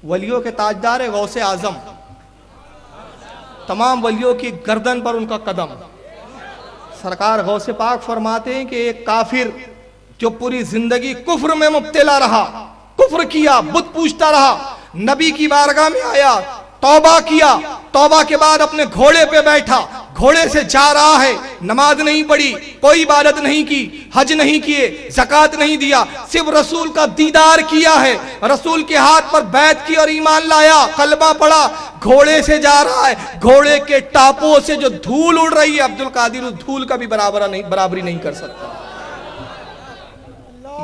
ولیوں کے تاجدار ہے غوث اعظم، تمام ولیوں کی گردن پر ان کا قدم۔ سرکار غوث پاک فرماتے ہیں کہ ایک کافر جو پوری زندگی کفر میں مبتلا رہا، کفر کیا، بت پوجتا رہا، نبی کی بارگاہ میں آیا، توبہ کیا، توبہ کے بعد اپنے گھوڑے پہ بیٹھا، گھوڑے سے جا رہا ہے، نماز نہیں پڑھی، کوئی عبادت نہیں کی، حج نہیں کیے، زکوٰۃ نہیں دیا، صرف رسول کا دیدار کیا ہے، رسول کے ہاتھ پر بیعت کی اور ایمان لایا، کلمہ پڑھا، گھوڑے سے جا رہا ہے، گھوڑے کے ٹاپوں سے جو دھول اڑ رہی ہے عبد القادر اس دھول کا بھی برابری نہیں کر سکتا۔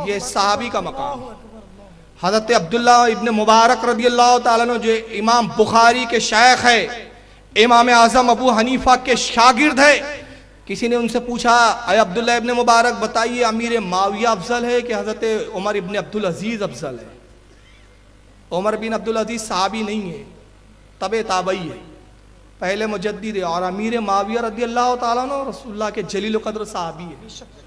یہ صحابی کا مقام۔ حضرت عبداللہ ابن مبارک رضی اللہ تعالیٰ عنہ جو امام بخاری کے شیخ ہے، امام اعظم ابو حنیفہ کے شاگرد ہے، کسی نے ان سے پوچھا اے عبداللہ ابن مبارک بتائیے امیر معاویہ افضل ہے کہ حضرت عمر ابن عبدالعزیز افضل ہے؟ عمر بن عبدالعزیز صحابی نہیں ہے، تبع تابعی ہے، پہلے مجدد ہے، اور امیر معاویہ رضی اللہ تعالیٰ عنہ رسول اللہ کے جلیل القدر صحابی ہے۔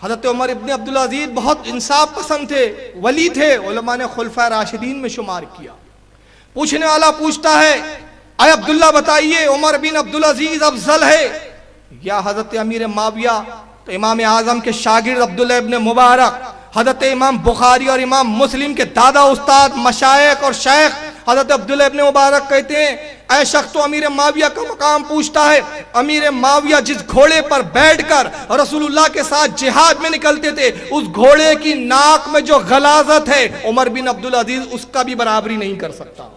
حضرت عمر ابن عبدالعزیز بہت انصاف پسند تھے، ولی تھے، علماء نے خلفائے راشدین میں شمار کیا۔ پوچھنے والا پوچھتا ہے اے عبداللہ بتائیے عمر بن عبدالعزیز افضل ہے یا حضرت امیر معاویہ؟ تو امام اعظم کے شاگرد عبداللہ ابن مبارک، حضرت امام بخاری اور امام مسلم کے دادا استاد مشائخ اور شیخ حضرت عبداللہ ابن مبارک کہتے ہیں اے شخص تو امیر معاویہ کا مقام پوچھتا ہے، امیر معاویہ جس گھوڑے پر بیٹھ کر رسول اللہ کے ساتھ جہاد میں نکلتے تھے اس گھوڑے کی ناک میں جو غلاظت ہے عمر بن عبدالعزیز اس کا بھی برابری نہیں کر سکتا۔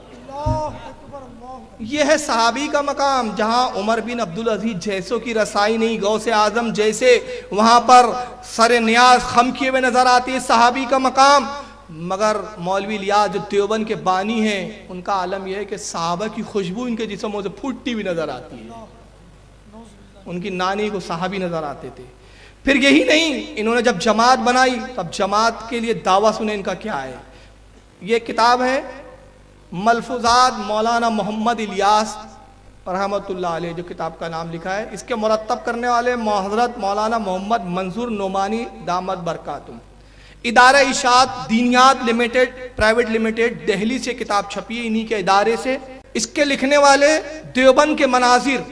یہ ہے صحابی کا مقام، جہاں عمر بن عبدالعزیز جیسوں کی رسائی نہیں، غوث اعظم جیسے وہاں پر سر نیاز خم کیے ہوئے نظر آتی ہے، صحابی کا مقام۔ مگر مولوی الیاس جو دیوبند کے بانی ہیں ان کا عالم یہ ہے کہ صحابہ کی خوشبو ان کے جسموں سے پھوٹتی ہوئی نظر آتی ہے، ان کی نانی کو صحابی نظر آتے تھے۔ پھر یہی نہیں، انہوں نے جب جماعت بنائی تب جماعت کے لیے دعویٰ سنیں ان کا کیا ہے۔ یہ کتاب ہے ملفوظات مولانا محمد الیاس رحمۃ اللہ علیہ، جو کتاب کا نام لکھا ہے، اس کے مرتب کرنے والے حضرت مولانا محمد منظور نعمانی دامت برکاتہم۔ ادارہ اشاعت دینیات لمیٹڈ پرائیویٹ لمیٹڈ دہلی سے کتاب چھپی ہے، انہی کے ادارے سے۔ اس کے لکھنے والے دیوبند کے مناظر،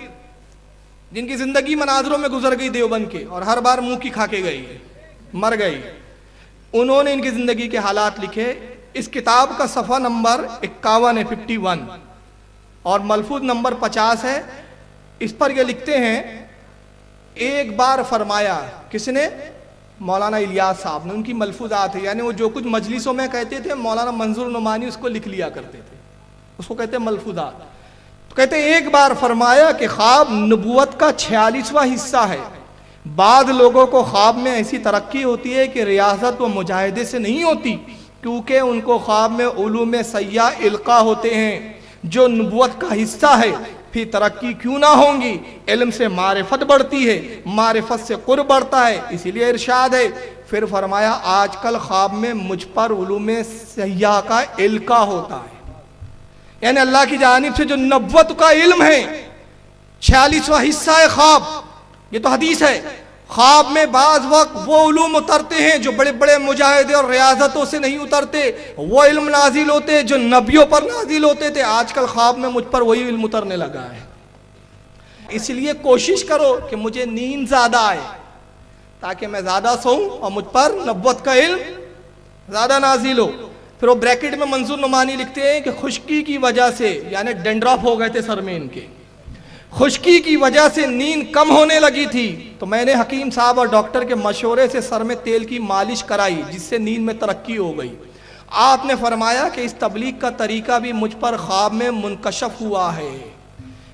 جن کی زندگی مناظروں میں گزر گئی دیوبند کے، اور ہر بار منہ کی کھا کے گئی، مر گئی، انہوں نے ان کی زندگی کے حالات لکھے۔ اس کتاب کا صفحہ نمبر 51 ہے، 51، اور ملفوظ نمبر 50 ہے۔ اس پر یہ لکھتے ہیں ایک بار فرمایا، کس نے؟ مولانا الیاس صاحب نے، ان کی ملفوظات ہے، یعنی وہ جو کچھ مجلسوں میں کہتے تھے مولانا منظور نعمانی اس کو لکھ لیا کرتے تھے، اس کو کہتے ہیں ملفوظات۔ تو کہتے ہیں ایک بار فرمایا کہ خواب نبوت کا 46واں حصہ ہے۔ بعض لوگوں کو خواب میں ایسی ترقی ہوتی ہے کہ ریاضت و مجاہدے سے نہیں ہوتی، کیونکہ ان کو خواب میں علوم سیاح القاء ہوتے ہیں جو نبوت کا حصہ ہے۔ پھر ترقی کیوں نہ ہوں گی؟ علم سے معرفت بڑھتی ہے، معرفت سے قرب بڑھتا ہے، اسی لیے ارشاد ہے۔ پھر فرمایا آج کل خواب میں مجھ پر علوم سیاح کا القاء ہوتا ہے، یعنی اللہ کی جانب سے جو نبوت کا علم ہے 46واں حصہ ہے خواب۔ یہ تو حدیث ہے، خواب میں بعض وقت وہ علوم اترتے ہیں جو بڑے بڑے مجاہدے اور ریاضتوں سے نہیں اترتے، وہ علم نازل ہوتے جو نبیوں پر نازل ہوتے تھے۔ آج کل خواب میں مجھ پر وہی علم اترنے لگا ہے، اس لیے کوشش کرو کہ مجھے نیند زیادہ آئے تاکہ میں زیادہ سوؤں اور مجھ پر نبوت کا علم زیادہ نازل ہو۔ پھر وہ بریکٹ میں منظور نعمانی لکھتے ہیں کہ خشکی کی وجہ سے، یعنی ڈینڈرف ہو گئے تھے سر میں ان کے، خشکی کی وجہ سے نیند کم ہونے لگی تھی، تو میں نے حکیم صاحب اور ڈاکٹر کے مشورے سے سر میں تیل کی مالش کرائی جس سے نیند میں ترقی ہو گئی۔ آپ نے فرمایا کہ اس تبلیغ کا طریقہ بھی مجھ پر خواب میں منکشف ہوا ہے،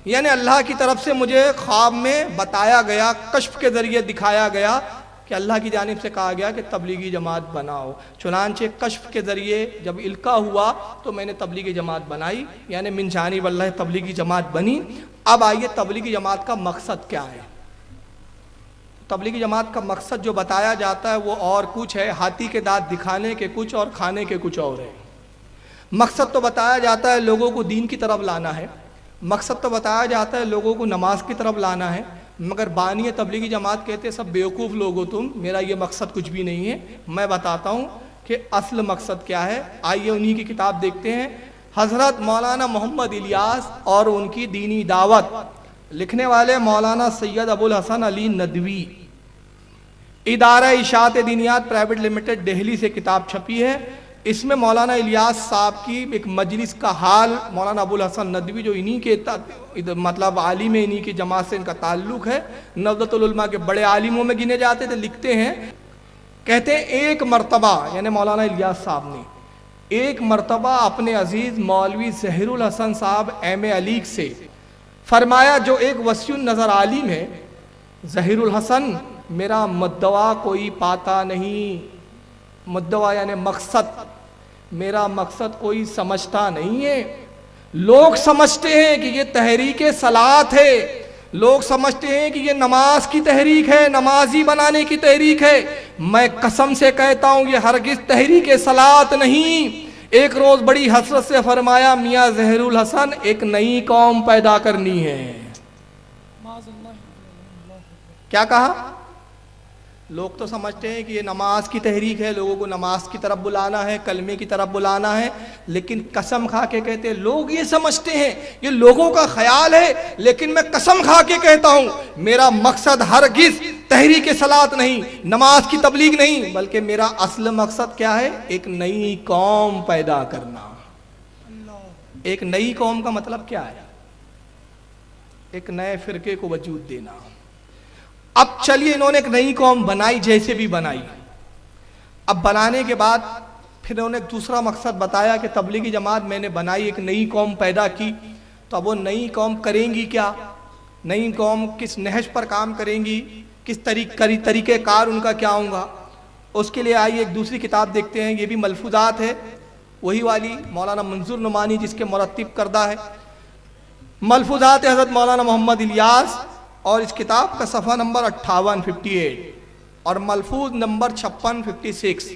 یعنی اللہ کی طرف سے مجھے خواب میں بتایا گیا، کشف کے ذریعے دکھایا گیا کہ اللہ کی جانب سے کہا گیا کہ تبلیغی جماعت بناؤ۔ چنانچہ کشف کے ذریعے جب القاء ہوا تو میں نے تبلیغی جماعت بنائی، یعنی من جانب اللہ تبلیغی جماعت بنی۔ اب آئیے تبلیغی جماعت کا مقصد کیا ہے؟ تبلیغی جماعت کا مقصد جو بتایا جاتا ہے وہ اور کچھ ہے، ہاتھی کے دانت دکھانے کے کچھ اور کھانے کے کچھ اور ہے۔ مقصد تو بتایا جاتا ہے لوگوں کو دین کی طرف لانا ہے، مقصد تو بتایا جاتا ہے لوگوں کو نماز کی طرف لانا ہے، مگر بانی تبلیغی جماعت کہتے ہیں سب بیوقوف لوگو تم، میرا یہ مقصد کچھ بھی نہیں ہے۔ میں بتاتا ہوں کہ اصل مقصد کیا ہے. آئیے انہی کی کتاب دیکھتے ہیں. حضرت مولانا محمد الیاس اور ان کی دینی دعوت، لکھنے والے مولانا سید ابو الحسن علی ندوی، ادارہ اشاعت دینیات پرائیویٹ لمیٹڈ دہلی سے کتاب چھپی ہے. اس میں مولانا الیاس صاحب کی ایک مجلس کا حال، مولانا ابو الحسن ندوی جو انہی کے مطلب عالم انہی کی جماعت سے ان کا تعلق ہے، نہضت العلماء کے بڑے عالموں میں گنے جاتے تھے، لکھتے ہیں، کہتے ہیں ایک مرتبہ یعنی مولانا الیاس صاحب نے ایک مرتبہ اپنے عزیز مولوی ظہیر الحسن صاحب ایم اے علیگ سے فرمایا، جو ایک وسیع النظر عالم ہے، ظہیر الحسن میرا مدعا کوئی پاتا نہیں، مدعا یعنی مقصد، میرا مقصد کوئی سمجھتا نہیں ہے. لوگ سمجھتے ہیں کہ یہ تحریک صلاۃ ہے، لوگ سمجھتے ہیں کہ یہ نماز کی تحریک ہے، نمازی بنانے کی تحریک ہے. میں قسم سے کہتا ہوں یہ ہرگز تحریک صلاۃ نہیں. ایک روز بڑی حسرت سے فرمایا، میاں ظہیر الحسن ایک نئی قوم پیدا کرنی ہے. کیا کہا؟ لوگ تو سمجھتے ہیں کہ یہ نماز کی تحریک ہے، لوگوں کو نماز کی طرف بلانا ہے، کلمے کی طرف بلانا ہے، لیکن قسم کھا کے کہتے ہیں لوگ یہ سمجھتے ہیں یہ لوگوں کا خیال ہے، لیکن میں قسم کھا کے کہتا ہوں میرا مقصد ہرگز تحریک صلاۃ نہیں، نماز کی تبلیغ نہیں، بلکہ میرا اصل مقصد کیا ہے؟ ایک نئی قوم پیدا کرنا. ایک نئی قوم کا مطلب کیا ہے؟ ایک نئے فرقے کو وجود دینا. اب چلیے انہوں نے ایک نئی قوم بنائی، جیسے بھی بنائی. اب بنانے کے بعد پھر انہوں نے ایک دوسرا مقصد بتایا کہ تبلیغی جماعت میں نے بنائی، ایک نئی قوم پیدا کی، تو اب وہ نئی قوم کریں گی کیا؟ نئی قوم کس نہج پر کام کریں گی؟ کس طریقہ کار ان کا کیا ہوگا؟ اس کے لیے آئیے ایک دوسری کتاب دیکھتے ہیں. یہ بھی ملفوظات ہے، وہی والی مولانا منظور نعمانی جس کے مرتب کردہ ہے. ملفوظات حضرت مولانا محمد الیاس، اور اس کتاب کا صفحہ نمبر 58 اور ملفوظ نمبر 56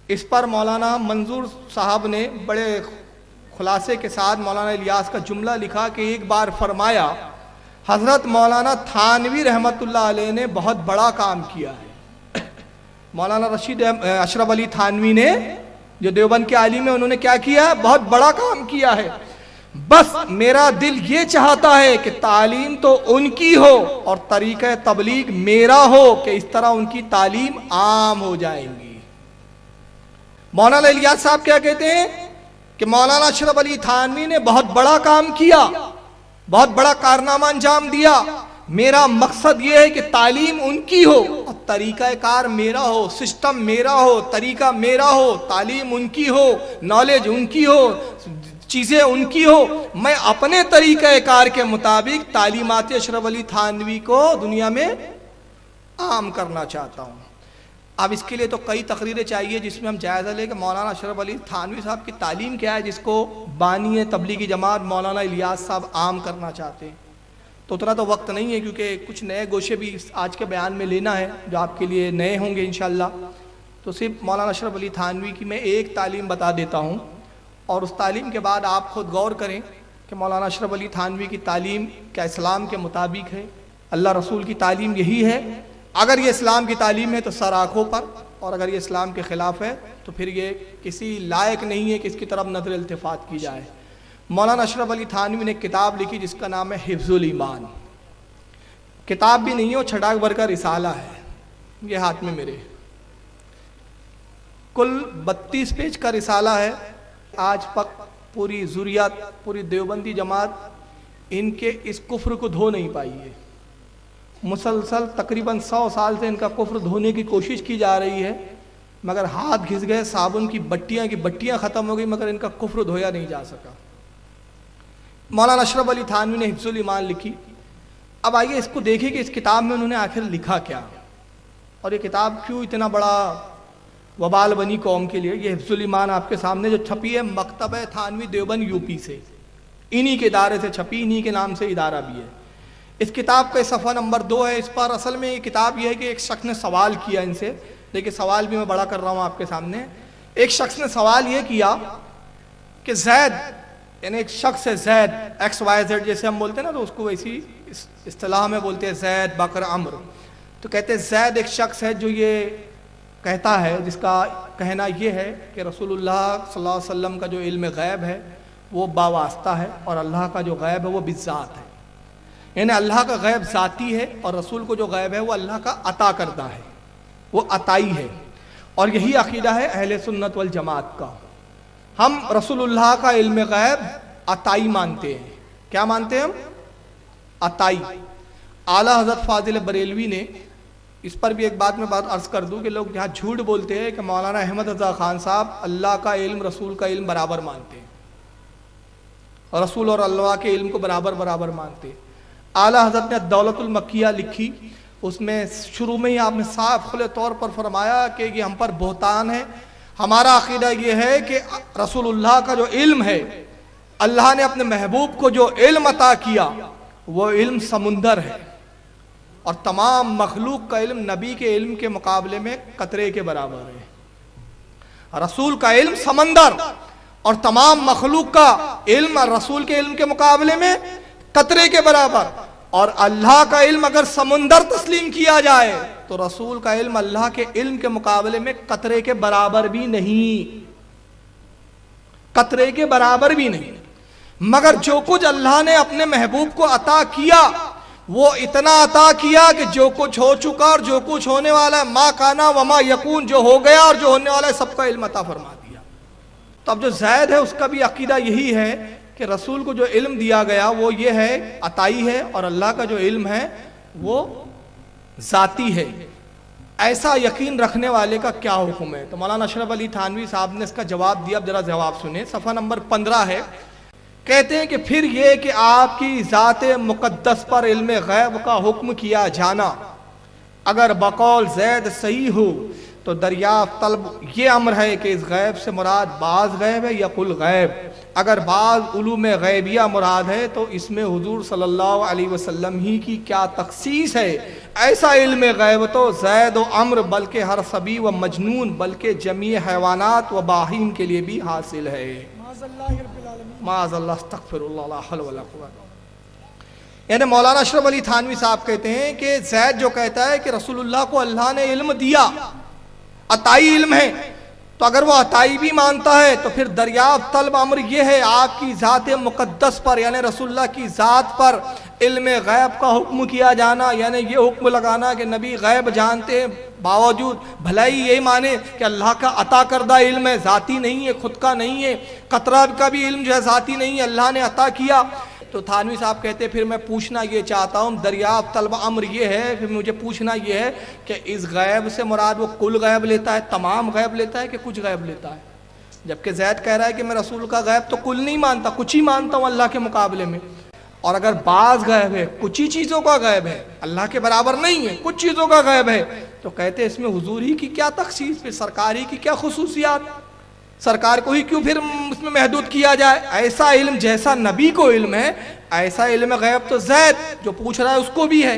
اس پر مولانا منظور صاحب نے بڑے خلاصے کے ساتھ مولانا الیاس کا جملہ لکھا کہ ایک بار فرمایا، حضرت مولانا تھانوی رحمت اللہ علیہ نے بہت بڑا کام کیا ہے. مولانا رشید اشرف علی تھانوی نے جو دیوبند کے عالم ہیں، انہوں نے کیا کیا؟ بہت بڑا کام کیا ہے. بس میرا دل یہ چاہتا ہے کہ تعلیم تو ان کی ہو اور طریقہ تبلیغ میرا ہو، کہ اس طرح ان کی تعلیم عام ہو جائیں گی. مولانا الیاس صاحب کیا کہتے ہیں کہ مولانا اشرف علی تھانوی نے بہت بڑا کام کیا، بہت بڑا کارنامہ انجام دیا. میرا مقصد یہ ہے کہ تعلیم ان کی ہو اور طریقہ کار میرا ہو، سسٹم میرا ہو، طریقہ میرا ہو، تعلیم ان کی ہو، نالج ان کی ہو، چیزیں ان کی ہو. میں اپنے طریقہ کار کے مطابق تعلیمات اشرف علی تھانوی کو دنیا میں عام کرنا چاہتا ہوں. اب اس کے لیے تو کئی تقریریں چاہیے جس میں ہم جائزہ لیں کہ مولانا اشرف علی تھانوی صاحب کی تعلیم کیا ہے جس کو بانی تبلیغی جماعت مولانا الیاس صاحب عام کرنا چاہتے ہیں. تو اتنا تو وقت نہیں ہے کیونکہ کچھ نئے گوشے بھی آج کے بیان میں لینا ہے جو آپ کے لیے نئے ہوں گے انشاءاللہ. تو صرف مولانا اشرف علی تھانوی کی میں ایک تعلیم بتا دیتا ہوں، اور اس تعلیم کے بعد آپ خود غور کریں کہ مولانا اشرف علی تھانوی کی تعلیم کیا اسلام کے مطابق ہے؟ اللہ رسول کی تعلیم یہی ہے؟ اگر یہ اسلام کی تعلیم ہے تو سر آنکھوں پر، اور اگر یہ اسلام کے خلاف ہے تو پھر یہ کسی لائق نہیں ہے کہ اس کی طرف نظر التفات کی جائے. مولانا اشرف علی تھانوی نے ایک کتاب لکھی جس کا نام ہے حفظ الایمان. کتاب بھی نہیں ہے، وہ چھٹاک بھر کا رسالہ ہے. یہ ہاتھ میں میرے کل 32 پیج کا رسالہ ہے. آج تک پوری ذریات، پوری دیوبندی جماعت ان کے اس کفر کو دھو نہیں پائی ہے. مسلسل تقریباً 100 سال سے ان کا کفر دھونے کی کوشش کی جا رہی ہے، مگر ہاتھ گھس گئے، صابن کی بٹیاں ختم ہو گئی، مگر ان کا کفر دھویا نہیں جا سکا. مولانا اشرف علی تھانوی نے حفظ الایمان لکھی. اب آئیے اس کو دیکھیں کہ اس کتاب میں انہوں نے آخر لکھا کیا، اور یہ کتاب کیوں اتنا بڑا وبال بنی قوم کے لیے. یہ حفظ الایمان آپ کے سامنے جو چھپی ہے مکتبہ تھانوی دیوبند یوپی سے، انہی کے ادارے سے چھپی، انہی کے نام سے ادارہ بھی ہے. اس کتاب کا صفحہ نمبر 2 ہے. اس پر اصل میں یہ کتاب یہ ہے کہ ایک شخص نے سوال کیا ان سے. دیکھیں سوال بھی میں بڑا کر رہا ہوں آپ کے سامنے. ایک شخص نے سوال یہ کیا کہ زید، یعنی ایک شخص ہے زید XYZ جیسے ہم بولتے ہیں نا، تو اس کو ویسی اصطلاح میں بولتے ہیں زید بکر عمر. تو کہتے ہیں زید ایک شخص ہے جو یہ کہتا ہے، جس کا کہنا یہ ہے کہ رسول اللہ صلی اللہ علیہ وسلم کا جو علم غیب ہے وہ باواسطہ ہے، اور اللہ کا جو غیب ہے وہ بالذات ہے، یعنی اللہ کا غیب ذاتی ہے اور رسول کو جو غیب ہے وہ اللہ کا عطا کردہ ہے، وہ عطائی ہے۔ اور یہی عقیدہ ہے اہل سنت والجماعت کا۔ ہم رسول اللہ کا علم غیب عطائی مانتے ہیں۔ کیا مانتے ہیں ہم؟ عطائی۔ اعلیٰ حضرت فاضل بریلوی نے، اس پر بھی ایک بات میں عرض کر دوں کہ لوگ یہاں جھوٹ بولتے ہیں کہ مولانا احمد رضا خان صاحب اللہ کا علم رسول کا علم برابر مانتے ہیں، اور رسول اور اللہ کے علم کو برابر مانتے ہیں۔ اعلیٰ حضرت نے دولت المکیہ لکھی، اس میں شروع میں ہی آپ نے صاف کھلے طور پر فرمایا کہ یہ ہم پر بہتان ہے۔ ہمارا عقیدہ یہ ہے کہ رسول اللہ کا جو علم ہے، اللہ نے اپنے محبوب کو جو علم عطا کیا وہ علم سمندر ہے، اور تمام مخلوق کا علم نبی کے علم کے مقابلے میں قطرے کے برابر ہے۔ رسول کا علم سمندر اور تمام مخلوق کا علم رسول کے علم کے مقابلے میں قطرے کے برابر، اور اللہ کا علم اگر سمندر تسلیم کیا جائے تو رسول کا علم اللہ کے علم کے مقابلے میں قطرے کے برابر بھی نہیں، قطرے کے برابر بھی نہیں۔ مگر جو کچھ اللہ نے اپنے محبوب کو عطا کیا وہ اتنا عطا کیا کہ جو کچھ ہو چکا اور جو کچھ ہونے والا ہے، ما کانا وما یکون، جو ہو گیا اور جو ہونے والا ہے سب کا علم عطا فرما دیا۔ تو اب جو زید ہے اس کا بھی عقیدہ یہی ہے کہ رسول کو جو علم دیا گیا وہ یہ ہے عطائی ہے، اور اللہ کا جو علم ہے وہ ذاتی ہے۔ ایسا یقین رکھنے والے کا کیا حکم ہے؟ تو مولانا اشرف علی تھانوی صاحب نے اس کا جواب دیا، اب ذرا جواب سنیں، صفحہ نمبر 15 ہے۔ کہتے ہیں کہ پھر یہ کہ آپ کی ذات مقدس پر علم غیب کا حکم کیا جانا اگر بقول زید صحیح ہو تو دریافت طلب یہ امر ہے کہ اس غیب سے مراد بعض غیب ہے یا کل غیب۔ اگر بعض علوم غیبیہ مراد ہے تو اس میں حضور صلی اللہ علیہ وسلم ہی کی کیا تخصیص ہے؟ ایسا علم غیب تو زید و عمر بلکہ ہر صبی و مجنون بلکہ جمیع حیوانات و باہیم کے لیے بھی حاصل ہے۔ معاذ اللہ، استغفر اللہ، لا حول ولا قوت۔ یعنی مولانا اشرف علی تھانوی صاحب کہتے ہیں کہ زید جو کہتا ہے کہ رسول اللہ کو اللہ نے علم دیا، عطائی علم ہے، تو اگر وہ عطائی بھی مانتا ہے تو پھر دریافت طلب امر یہ ہے آپ کی ذات مقدس پر یعنی رسول اللہ کی ذات پر علم غیب کا حکم کیا جانا، یعنی یہ حکم لگانا کہ نبی غیب جانتے ہیں باوجود بھلائی یہی مانے کہ اللہ کا عطا کردہ علم ہے، ذاتی نہیں ہے، خود کا نہیں ہے، قطرہ کا بھی علم جو ہے ذاتی نہیں ہے، اللہ نے عطا کیا۔ تو تھانوی صاحب کہتے ہیں پھر میں پوچھنا یہ چاہتا ہوں، دریافت طلب امر یہ ہے، پھر مجھے پوچھنا یہ ہے کہ اس غیب سے مراد وہ کل غیب لیتا ہے، تمام غیب لیتا ہے کہ کچھ غیب لیتا ہے؟ جبکہ زید کہہ رہا ہے کہ میں رسول کا غیب تو کل نہیں مانتا، کچھ ہی مانتا ہوں اللہ کے مقابلے میں، اور اگر بعض غیب ہے، کچھ ہی چیزوں کا غیب ہے، اللہ کے برابر نہیں ہے، کچھ چیزوں کا غیب ہے، تو کہتے ہیں اس میں حضور ہی کی کیا تخصیص، پھر سرکار ہی کی کیا خصوصیات، سرکار کو ہی کیوں پھر اس میں محدود کیا جائے؟ ایسا علم جیسا نبی کو علم ہے ایسا علم غیب تو زید جو پوچھ رہا ہے اس کو بھی ہے،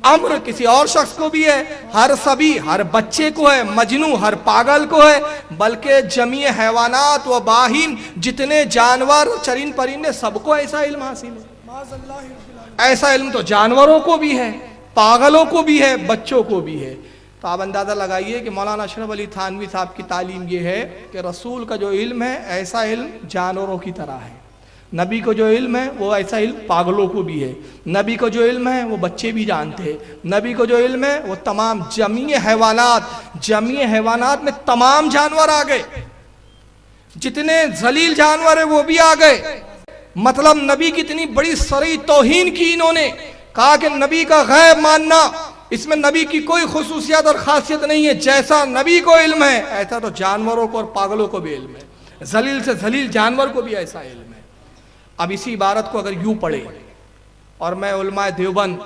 امر کسی اور شخص کو بھی ہے، ہر صبی ہر بچے کو ہے، مجنو ہر پاگل کو ہے، بلکہ جمیع حیوانات و باہیم جتنے جانور چرند پرندے سب کو ایسا علم حاصل ہے۔ ایسا علم تو جانوروں کو بھی ہے، پاگلوں کو بھی ہے، بچوں کو بھی ہے۔ تو آپ اندازہ لگائیے کہ مولانا اشرف علی تھانوی صاحب کی تعلیم یہ ہے کہ رسول کا جو علم ہے ایسا علم جانوروں کی طرح ہے، نبی کو جو علم ہے وہ ایسا علم پاگلوں کو بھی ہے، نبی کو جو علم ہے وہ بچے بھی جانتے ہیں، نبی کو جو علم ہے وہ تمام جمیع حیوانات میں تمام جانور آ گئے، جتنے ذلیل جانور ہیں وہ بھی آ گئے۔ مطلب نبی کی اتنی بڑی صریح توہین کی انہوں نے، کہا کہ نبی کا غیب ماننا اس میں نبی کی کوئی خصوصیات اور خاصیت نہیں ہے، جیسا نبی کو علم ہے ایسا تو جانوروں کو اور پاگلوں کو بھی علم ہے، ذلیل سے ذلیل جانور کو بھی ایسا علم ہے۔ اب اسی عبارت کو اگر یوں پڑھے، اور میں علماء دیوبند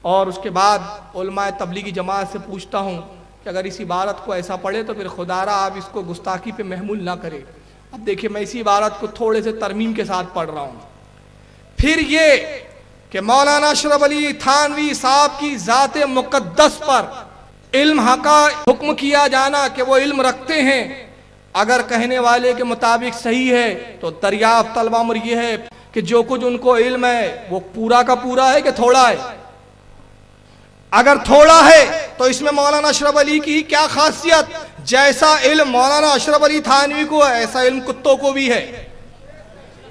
اور اس کے بعد علماء تبلیغی جماعت سے پوچھتا ہوں کہ اگر اس عبارت کو ایسا پڑھے تو پھر خدا را آپ اس کو گستاخی پہ محمول نہ کرے۔ اب دیکھیں میں اسی عبارت کو تھوڑے سے ترمیم کے ساتھ پڑھ رہا ہوں۔ پھر یہ کہ مولانا اشرف علی تھانوی صاحب کی ذات مقدس پر علم کا حکم کیا جانا کہ وہ علم رکھتے ہیں، اگر کہنے والے کے مطابق صحیح ہے تو دریافت طلب امر یہ ہے کہ جو کچھ ان کو علم ہے وہ پورا کا پورا ہے کہ تھوڑا ہے؟ اگر تھوڑا ہے تو اس میں مولانا اشرف علی کی کیا خاصیت؟ جیسا علم مولانا اشرف علی تھانوی کو ہے ایسا علم کتوں کو بھی ہے،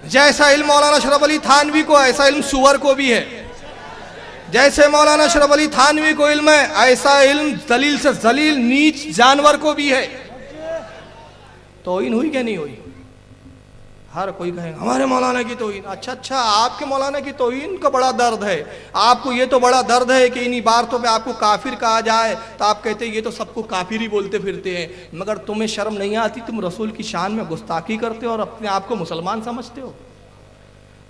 جیسا علم مولانا اشرف علی تھانوی کو ایسا علم سور کو بھی ہے، جیسے مولانا اشرف علی تھانوی کو علم ہے ایسا علم ذلیل سے ذلیل نیچ جانور کو بھی ہے۔ توہین ہوئی کہ نہیں ہوئی؟ ہر کوئی کہے ہمارے مولانا کی توہین۔ اچھا آپ کے مولانا کی توہین کا بڑا درد ہے، آپ کو یہ تو بڑا درد ہے کہ انہی باتوں پہ آپ کو کافر کہا جائے تو آپ کہتے ہیں یہ تو سب کو کافر ہی بولتے پھرتے ہیں، مگر تمہیں شرم نہیں آتی؟ تم رسول کی شان میں گستاخی کرتے ہو اور اپنے آپ کو مسلمان سمجھتے ہو۔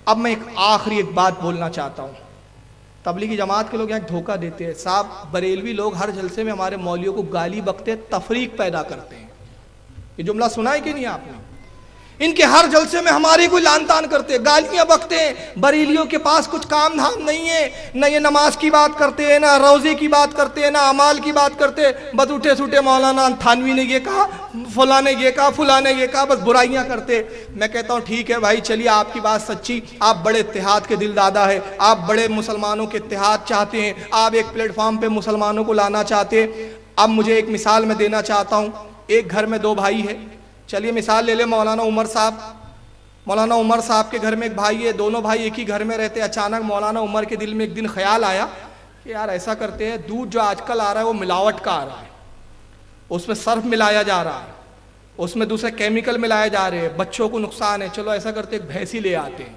اب میں ایک بات بولنا چاہتا ہوں۔ تبلیغی جماعت کے لوگ یہاں دھوکہ دیتے ہیں، صاحب بریلوی لوگ ہر جلسے میں ہمارے مولویوں کو گالی بکتے، تفریق پیدا کرتے ہیں۔ یہ جملہ سنا ہے کہ نہیں آپ نے؟ ان کے ہر جلسے میں ہماری کوئی لان تان کرتے ہیں، گالیاں بکتے ہیں۔ بریلیوں کے پاس کچھ کام دھام نہیں ہے، نہ یہ نماز کی بات کرتے ہیں، نہ روزے کی بات کرتے ہیں، نہ اعمال کی بات کرتے ہیں، بس اٹھے سٹے مولانا تھانوی نے یہ کہا، فلاں نے یہ کہا، فلاں نے یہ کہا، بس برائیاں کرتے۔ میں کہتا ہوں ٹھیک ہے بھائی، چلیے آپ کی بات سچی، آپ بڑے اتحاد کے دل دادا ہے، آپ بڑے مسلمانوں کے اتحاد چاہتے ہیں، آپ ایک پلیٹ فارم پہ مسلمانوں کو لانا چاہتے ہیں۔ اب مجھے ایک مثال میں دینا چاہتا ہوں۔ ایک گھر میں دو بھائی ہے، چلیے مثال لے لیں مولانا عمر صاحب۔ مولانا عمر صاحب کے گھر میں ایک بھائی ہے، دونوں بھائی ایک ہی گھر میں رہتے۔ اچانک مولانا عمر کے دل میں ایک دن خیال آیا کہ یار ایسا کرتے ہیں، دودھ جو آج کل آ رہا ہے وہ ملاوٹ کا آ رہا ہے، اس میں سرف ملایا جا رہا ہے، اس میں دوسرے کیمیکل ملائے جا رہے ہیں، بچوں کو نقصان ہے، چلو ایسا کرتے ایک بھینسی لے آتے ہیں۔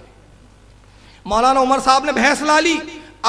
مولانا عمر صاحب نے بھینس لا لی۔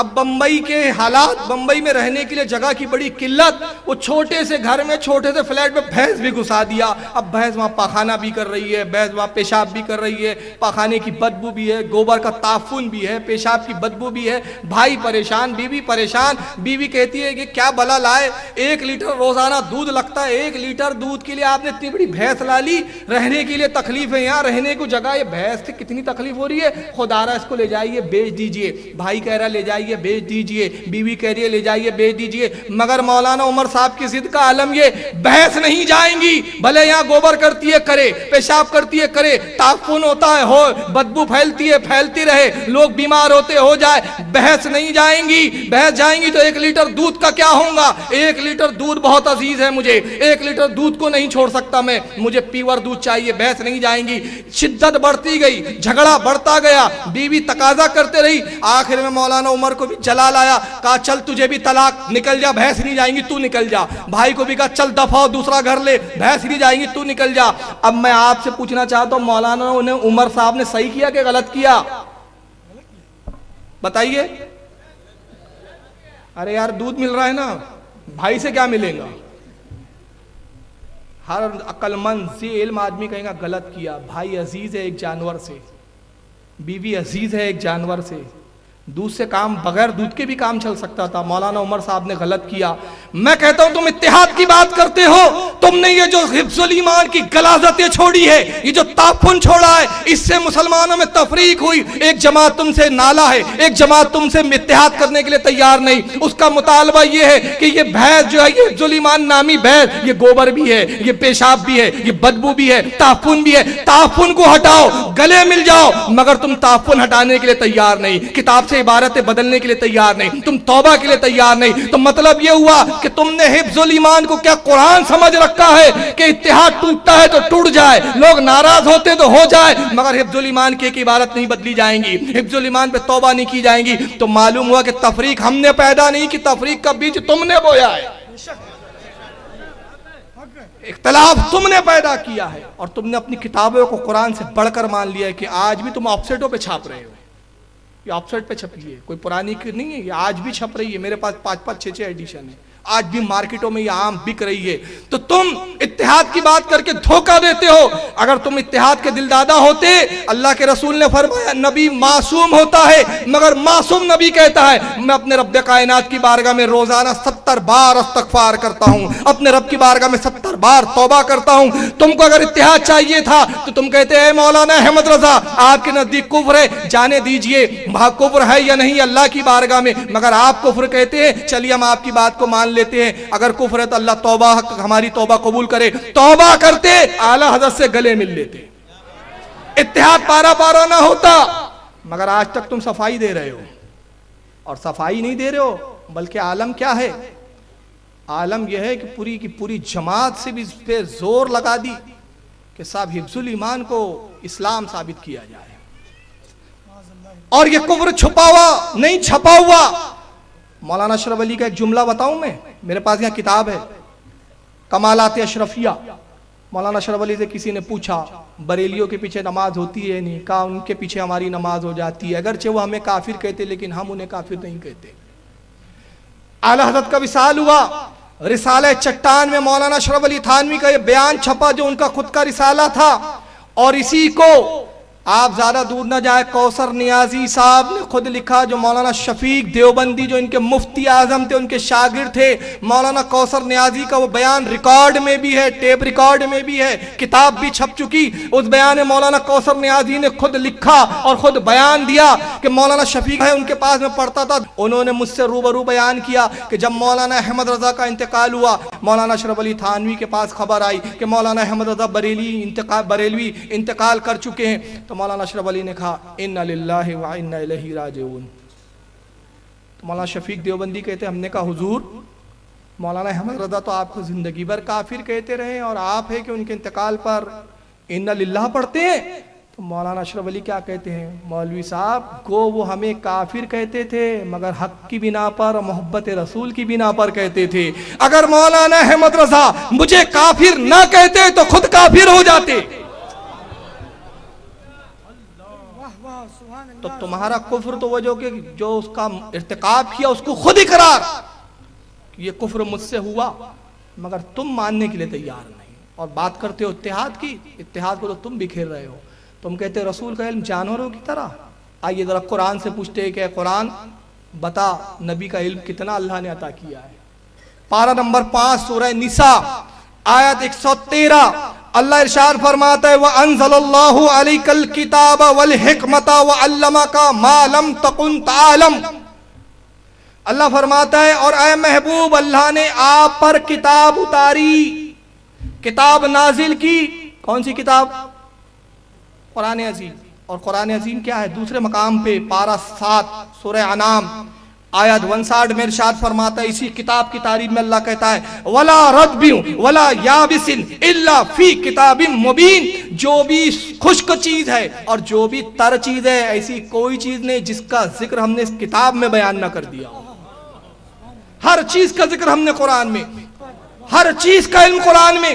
اب بمبئی کے حالات، بمبئی میں رہنے کے لیے جگہ کی بڑی قلت، وہ چھوٹے سے گھر میں چھوٹے سے فلیٹ میں بھینس بھی گھسا دیا۔ اب بھینس وہاں پاخانہ بھی کر رہی ہے، بھینس وہاں پیشاب بھی کر رہی ہے، پاخانے کی بدبو بھی ہے، گوبر کا تعفن بھی ہے، پیشاب کی بدبو بھی ہے۔ بھائی پریشان، بیوی پریشان۔ بیوی کہتی ہے کہ کیا بلا لائے، 1 لیٹر روزانہ دودھ لگتا ہے، 1 لیٹر دودھ کے لیے آپ نے اتنی بڑی بھینس لا لی، رہنے کے لیے تکلیف ہے، یہاں رہنے کو جگہ، یہ بھینس سے کتنی تکلیف ہو رہی ہے، خدا را اس کو لے جائیے بیچ دیجئے۔ بھائی کہہ رہا لے جائیے بیچ دیجئے، بیوی کہہ رہی ہے لے جائیے بیچ دیجئے، مگر مولانا عمر صاحب کی ضد کا عالم یہ، بحث نہیں جائیں گی، بھلے یہاں گوبر کرتی ہے کرے، پیشاب کرتی ہے کرے، تعفن ہوتا ہے ہو، بدبو پھیلتی ہے پھیلتی رہے، لوگ بیمار ہوتے ہو جائے، بحث نہیں جائیں گی۔ بحث جائیں گی تو 1 لیٹر دودھ کا کیا ہوگا؟ 1 لیٹر دودھ بہت عزیز ہے مجھے، 1 لیٹر دودھ کو نہیں چھوڑ سکتا میں، مجھے پیور دودھ چاہیے۔ بحث نہیں جائیں گی۔ شدت بڑھتی گئی، جھگڑا بڑھتا گیا، بیوی تقاضا کرتے رہی، آخر میں مولانا عمر کو بھی جلال آیا، کہا چل تجھے بھی طلاق، نکل جا، بحث نہیں جائیں گی تو نکل جا۔ بھائی کو بھی کہا چل دفع ہو، دوسرا گھر لے، بحث نہیں جائیں گی تو نکل جا۔ اب میں آپ سے پوچھنا چاہتا ہوں مولانا عمر صاحب نے صحیح کیا کہ غلط کیا؟ بتائیے۔ ارے یار دودھ مل رہا ہے نا، بھائی سے کیا ملے گا؟ ہر عقل مند ذی علم آدمی کہیں گا غلط کیا۔ بھائی عزیز ہے ایک جانور سے، بیوی عزیز ہے ایک جانور سے، دودھ سے کام، بغیر دودھ کے بھی کام چل سکتا تھا، مولانا عمر صاحب نے غلط کیا۔ میں کہتا ہوں تم اتحاد کی بات کرتے ہو، تم نے یہ جو حفظ الایمان کی غلاظتیں چھوڑی ہے، یہ جو تعفن چھوڑا ہے، اس سے مسلمانوں میں تفریق ہوئی۔ ایک جماعت تم سے نالا ہے، ایک جماعت تم سے اتحاد کرنے کے لیے تیار نہیں۔ اس کا مطالبہ یہ ہے کہ یہ بھینس جو ہے، یہ حفظ الایمان نامی بھینس، یہ گوبر بھی ہے، یہ پیشاب بھی ہے، یہ بدبو بھی ہے، تعفن بھی ہے، تعفن کو ہٹاؤ، گلے مل جاؤ، مگر تم تعفن ہٹانے کے لیے تیار نہیں، کتاب سے عبارتیں بدلنے کے لیے تیار نہیں، تم توبہ کے لیے تیار نہیں۔ تو مطلب یہ ہوا کہ تم نے حفظ الایمان کو کیا قرآن سمجھ رکھا ہے کہ اتحاد ٹوٹتا ہے تو ٹوٹ جائے، لوگ ناراض ہوتے تو ہو جائے، مگر حفظ الایمان کی ایک عبارت نہیں بدلی جائیں گی، حفظ الایمان پہ توبہ نہیں کی جائیں گی۔ تو معلوم ہوا کہ تفریق ہم نے پیدا نہیں کی، تفریق کا بیج تم نے بویا ہے، اختلاف تم نے پیدا کیا ہے، اور تم نے اپنی کتابوں کو قرآن سے بڑھ کر مان لیا ہے کہ آج بھی تم آف سیٹوں پہ چھاپ رہے ہو۔ یہ آف سیٹ پہ چھپی ہے، کوئی پرانی نہیں ہے، یہ آج بھی چھپ رہی ہے، میرے پاس 5-5 6-6 ایڈیشن ہے، آج بھی مارکیٹوں میں یہ عام بک رہی ہے۔ تو تم اتحاد کی بات کر کے دھوکہ دیتے ہو۔ اگر تم اتحاد کے دل دادا ہوتے، اللہ کے رسول نے فرمایا نبی معصوم ہوتا ہے، مگر معصوم نبی کہتا ہے میں اپنے رب کائنات کی بارگاہ میں روزانہ 70 بار استغفار کرتا ہوں، اپنے رب کی بارگاہ میں 70 بار توبہ کرتا ہوں۔ تم کو اگر اتحاد چاہیے تھا تو تم کہتے ہیں مولانا احمد رضا آپ کے نزدیک کفر ہے، جانے دیجئے وہاں کفر ہے یا نہیں اللہ کی بارگاہ میں، مگر آپ کفر کہتے ہیں، چلیے ہم آپ کی بات کو مان لیتے ہیں، اگر کفر ہے تو اللہ توبہ ہماری توبہ قبول کرے، توبہ کرتے اعلیٰ حضرت سے گلے مل لیتے، اتحاد پارا نہ ہوتا۔ مگر آج تک تم صفائی دے رہے ہو، اور صفائی نہیں دے رہے ہو بلکہ عالم کیا ہے؟ عالم یہ ہے کہ پوری کی پوری جماعت سے بھی اس پہ زور لگا دی کہ صاحب حفظ الایمان کو اسلام ثابت کیا جائے، اور یہ کفر چھپا ہوا نہیں چھپا ہوا۔ مولانا اشرف علی کا ایک جملہ بتاؤں میں، میرے پاس یہاں کتاب ہے کمالات اشرفیہ۔ مولانا اشرف علی سے کسی نے پوچھا بریلیوں کے پیچھے نماز ہوتی ہے نہیں؟ کہا ان کے پیچھے ہماری نماز ہو جاتی ہے، اگرچہ وہ ہمیں کافر کہتے لیکن ہم انہیں کافر نہیں کہتے۔ اعلی حضرت کا وصال ہوا، رسالہ چٹان میں مولانا اشرف علی تھانوی کا یہ بیان چھپا جو ان کا خود کا رسالہ تھا، اور اسی کو آپ زیادہ دور نہ جائے، کوثر نیازی صاحب نے خود لکھا، جو مولانا شفیق دیوبندی جو ان کے مفتی اعظم تھے ان کے شاگرد تھے، مولانا کوثر نیازی کا وہ بیان ریکارڈ میں بھی ہے، ٹیپ ریکارڈ میں بھی ہے، کتاب بھی چھپ چکی۔ اس بیان میں مولانا کوثر نیازی نے خود لکھا اور خود بیان دیا کہ مولانا شفیق ہے ان کے پاس میں پڑھتا تھا، انہوں نے مجھ سے روبرو بیان کیا کہ جب مولانا احمد رضا کا انتقال ہوا، مولانا اشرف علی تھانوی کے پاس خبر آئی کہ مولانا احمد رضا بریلوی انتقال کر چکے ہیں، تو مولانا اشرف علی نے کہا انا للہ و انا الیہ راجعون۔ تو مولانا شفیق دیوبندی کہتے ہم نے کہا حضور مولانا احمد رضا تو آپ کو زندگی بھر کافر کہتے رہے اور آپ ہے کہ ان کے انتقال پر انا للہ پڑھتے ہیں؟ تو مولانا اشرف علی کیا کہتے ہیں، مولوی صاحب گو وہ ہمیں کافر کہتے تھے مگر حق کی بنا پر، محبت رسول کی بنا پر کہتے تھے۔ اگر مولانا احمد رضا مجھے کافر نہ کہتے تو خود کافر ہو جاتے۔ تو تمہارا کفر تو وہ جو اس کا ارتکاب کیا اس کو خود اقرار، یہ کفر مجھ سے ہوا مگر تم ماننے کے لیے تیار نہیں، اور بات کرتے ہو اتحاد کی، اتحاد کو تو تم بکھیر رہے ہو۔ تم کہتے رسول کا علم جانوروں کی طرح۔ آئیے ذرا قرآن سے پوچھتے ہیں کہ قرآن بتا نبی کا علم کتنا اللہ نے عطا کیا ہے۔ پارہ نمبر 5 سورہ نساء آیت 113 اللہ ارشاد فرماتا ہے وَأَنزَلَ اللَّهُ عَلَيْكَ الْكِتَابَ وَالْحِكْمَةَ وَعَلَّمَكَ مَا لَمْ تَكُنْ تَعْلَمْ۔ اللہ فرماتا ہے اور اے محبوب اللہ نے آپ پر کتاب اتاری، کتاب نازل کی۔ کون سی کتاب؟ قرآن عظیم۔ اور قرآن عظیم کیا ہے؟ دوسرے مقام پہ پارہ 7 سورہ انعام آیت 59 میں ارشاد فرماتا ہے، اسی کتاب کی تعریف میں اللہ کہتا ہے وَلَا رَدْبٍ وَلَا يَابِسٍ إِلَّا فِي كِتَابٍ مُبِينٍ۔ جو بھی خشک چیز ہے اور جو بھی تر چیز ہے، ایسی کوئی چیز نہیں جس کا ذکر ہم نے اس کتاب میں بیان نہ کر دیا۔ ہر چیز کا ذکر ہم نے قرآن میں، ہر چیز کا علم قرآن میں،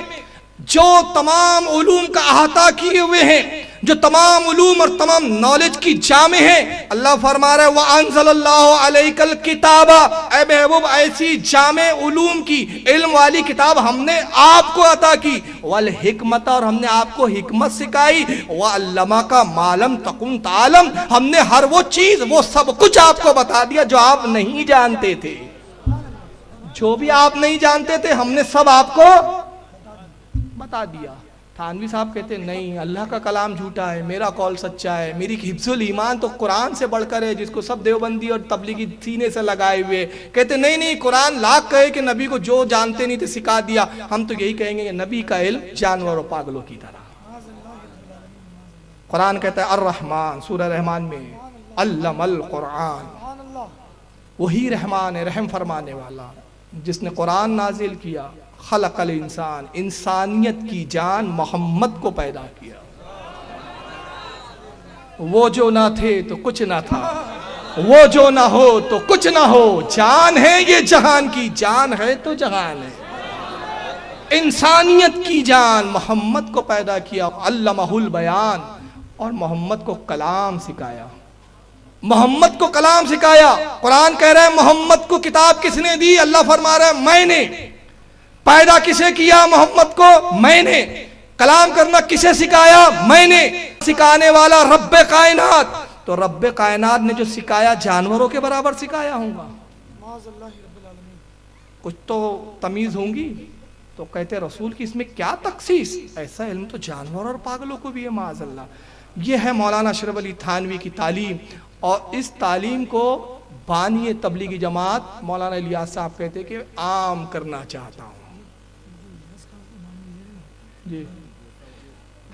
جو تمام علوم کا احاطہ کیے ہوئے ہیں، جو تمام علوم اور تمام نالج کی جامع ہیں۔ اللہ فرما رہا ہے وَأَنزَلَ اللَّهُ عَلَيْكَ الْكِتَابَ، اے محبوب ایسی جامع علوم کی علم والی کتاب ہم نے آپ کو عطا کی، وَالْحِكْمَةَ اور ہم نے آپ کو حکمت سکھائی، وَعَلَّمَكَ مَا لَمْ تَكُنْ تَعْلَمْ ہم نے ہر وہ چیز وہ سب کچھ آپ کو بتا دیا جو آپ نہیں جانتے تھے۔ جو بھی آپ نہیں جانتے تھے ہم نے سب آپ کو بتا دیا۔ تھانوی صاحب کہتے ہیں نہیں اللہ کا کلام جھوٹا ہے، میرا قول سچا ہے، میری حفظ الایمان تو قرآن سے بڑھ کر ہے جس کو سب دیوبندی اور تبلیغی سینے سے لگائے ہوئے۔ کہتے نہیں قرآن لاکھ کہے کہ نبی کو جو جانتے نہیں تھے سکھا دیا، ہم تو یہی کہیں گے کہ نبی کا علم جانور اور پاگلوں کی طرح۔ قرآن کہتا ہے الرحمن سورہ رحمان میں علم القرآن، وہی رحمان ہے رحم فرمانے والا جس نے قرآن نازل کیا۔ خلق الانسان انسانیت کی جان محمد کو پیدا کیا، وہ جو نہ تھے تو کچھ نہ تھا، وہ جو نہ ہو تو کچھ نہ ہو، جان ہے یہ جہان کی، جان ہے تو جہان ہے۔ انسانیت کی جان محمد کو پیدا کیا، علمہ البیان، اور محمد کو کلام سکھایا، محمد کو کلام سکھایا۔ قرآن کہہ رہا ہے محمد کو کتاب کس نے دی؟ اللہ فرما رہا ہے میں نے۔ پیدا کسے کیا؟ محمد کو میں نے۔ کلام کرنا کسے سکھایا؟ میں نے۔ سکھانے والا رب کائنات، تو رب کائنات نے جو سکھایا جانوروں کے برابر سکھایا ہوں گا؟ کچھ تو تمیز ہوں گی۔ تو کہتے رسول کی اس میں کیا تخصیص؟ ایسا علم تو جانور اور پاگلوں کو بھی ہے معاذ اللہ۔ یہ ہے مولانا اشرف علی تھانوی کی تعلیم، اور اس تعلیم کو بانی تبلیغی جماعت مولانا الیاس صاحب کہتے کہ عام کرنا چاہتا ہوں۔ جی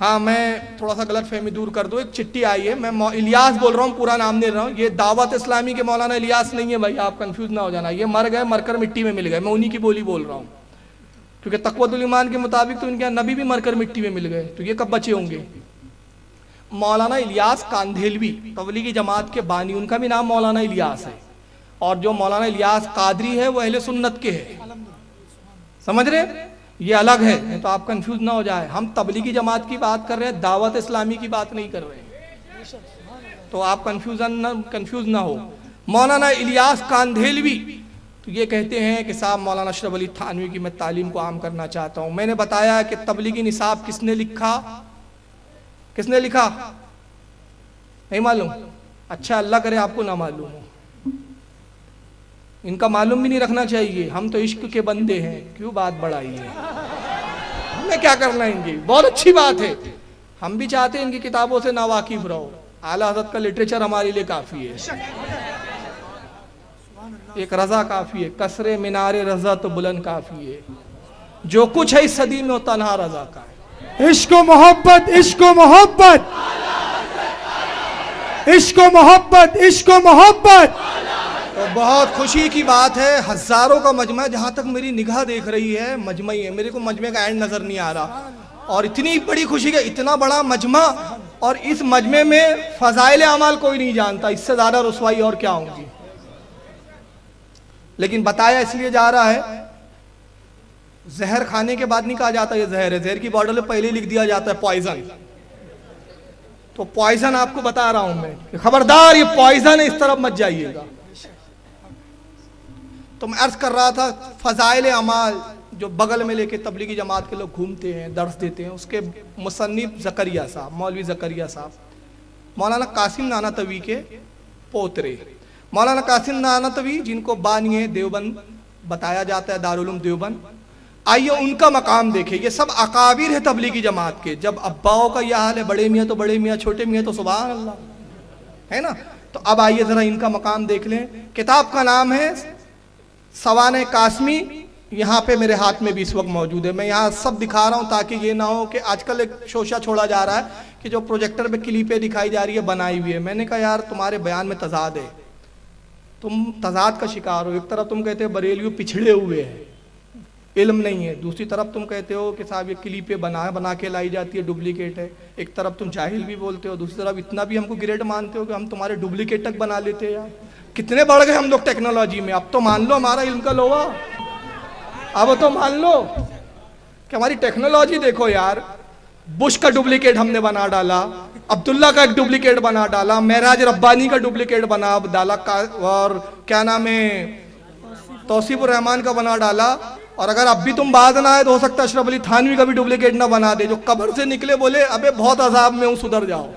ہاں میں تھوڑا سا غلط فہمی دور کر دوں، ایک چٹھی آئی ہے، میں الیاس بول رہا ہوں، پورا نام نہیں رہا ہوں، یہ دعوت اسلامی کے مولانا الیاس نہیں ہے بھائی، آپ کنفیوز نہ ہو جانا، یہ مر گئے، مر کر مٹی میں مل گئے، میں انہی کی بولی بول رہا ہوں، کیونکہ تقویۃ الایمان کے مطابق تو ان کے نبی بھی مر کر مٹی میں مل گئے، تو یہ کب بچے ہوں گے؟ مولانا الیاس کاندھیلوی تبلیغی جماعت کے بانی، ان کا بھی نام مولانا الیاس ہے، اور جو مولانا الیاس قادری ہے وہ اہل سنت کے ہے، سمجھ رہے؟ یہ الگ ہے، تو آپ کنفیوز نہ ہو جائے، ہم تبلیغی جماعت کی بات کر رہے ہیں، دعوت اسلامی کی بات نہیں کر رہے ہیں، تو آپ کنفیوز نہ ہو۔ مولانا الیاس کاندھیلوی تو یہ کہتے ہیں کہ صاحب مولانا اشرف علی تھانوی کی میں تعلیم کو عام کرنا چاہتا ہوں، میں نے بتایا کہ تبلیغی نصاب کس نے لکھا؟ کس نے لکھا؟ نہیں معلوم؟ اچھا اللہ کرے آپ کو نہ معلوم ہو، ان کا معلوم بھی نہیں رکھنا چاہیے، ہم تو عشق کے بندے ہیں، کیوں بات بڑھائی ہے، ہمیں کیا کرنا ان کی، بہت اچھی بات ہے، ہم بھی چاہتے ہیں ان کی کتابوں سے ناواقف رہو، اعلیٰ حضرت کا لٹریچر ہمارے لیے کافی ہے، ایک رضا کافی ہے، کسر مینار رضا تو بلند کافی ہے، جو کچھ ہے اس صدی میں وہ تنہا رضا کا ہے۔ عشق و محبت، عشق و محبت، عشق و محبت، عشق و محبت۔ تو بہت خوشی کی بات ہے، ہزاروں کا مجمع، جہاں تک میری نگاہ دیکھ رہی ہے مجمع ہی ہے، میرے کو مجمع کا اینڈ نظر نہیں آ رہا، اور اتنی بڑی خوشی کا اتنا بڑا مجمع، اور اس مجمع میں فضائل اعمال کوئی نہیں جانتا، اس سے زیادہ رسوائی اور کیا ہوں گی، لیکن بتایا اس لیے جا رہا ہے، زہر کھانے کے بعد نہیں کہا جاتا یہ زہر ہے، زہر کی بوتل میں پہلے لکھ دیا جاتا ہے پوائزن، تو پوائزن آپ کو بتا رہا ہوں میں کہ خبردار یہ پوائزن ہے، اس طرف مت جائیے گا۔ تو میں عرض کر رہا تھا فضائل اعمال جو بغل میں لے کے تبلیغی جماعت کے لوگ گھومتے ہیں، درس دیتے ہیں، اس کے مصنف زکریہ صاحب، مولوی زکریہ صاحب، مولانا قاسم نانوتوی کے پوترے، مولانا قاسم نانوتوی جن کو بانی دیوبند بتایا جاتا ہے، دارالعلوم دیوبند، آئیے ان کا مقام دیکھیں، یہ سب اکابر ہے تبلیغی جماعت کے، جب اباؤں کا یہ حال ہے، بڑے میاں تو بڑے میاں، چھوٹے میاں تو سبحان اللہ ہے نا، تو اب آئیے ذرا ان کا مقام دیکھ لیں۔ کتاب کا نام ہے سوانح قاسمی، یہاں پہ میرے ہاتھ میں بھی اس وقت موجود ہے، میں یہاں سب دکھا رہا ہوں تاکہ یہ نہ ہو کہ آج کل ایک شوشہ چھوڑا جا رہا ہے کہ جو پروجیکٹر پہ کلیپیں دکھائی جا رہی ہے بنائی ہوئی ہے، میں نے کہا یار تمہارے بیان میں تضاد ہے، تم تضاد کا شکار ہو، ایک طرف تم کہتے ہو بریلیو پچھڑے ہوئے ہیں، علم نہیں ہے، دوسری طرف تم کہتے ہو کہ صاحب یہ کلیپیں بنا کے لائی جاتی ہے، ڈپلیکیٹ ہے، ایک طرف تم جاہل بھی بولتے ہو، دوسری طرف اتنا بھی ہم کو گریڈ مانتے ہو کہ ہم تمہارے ڈپلیکیٹ تک بنا لیتے ہیں، یار کتنے بڑھ گئے ہم لوگ ٹیکنالوجی میں، اب تو مان لو ہمارا علم کا لوا، اب تو مان لو کہ ہماری ٹیکنالوجی دیکھو یار، بش کا ڈپلیکیٹ ہم نے بنا ڈالا، عبداللہ کا ایک ڈپلیکیٹ بنا ڈالا، معراج ربانی کا ڈپلیکیٹ بنا ڈالا، اور کیا نام ہے توصیف الرحمان کا بنا ڈالا، اور اگر اب بھی تم باز نہ آئے تو ہو سکتا ہے اشرف علی تھانوی کا بھی ڈپلیکیٹ نہ بنا دے، جو قبر سے نکلے بولے ابے بہت عذاب میں ہوں سدھر جاؤ،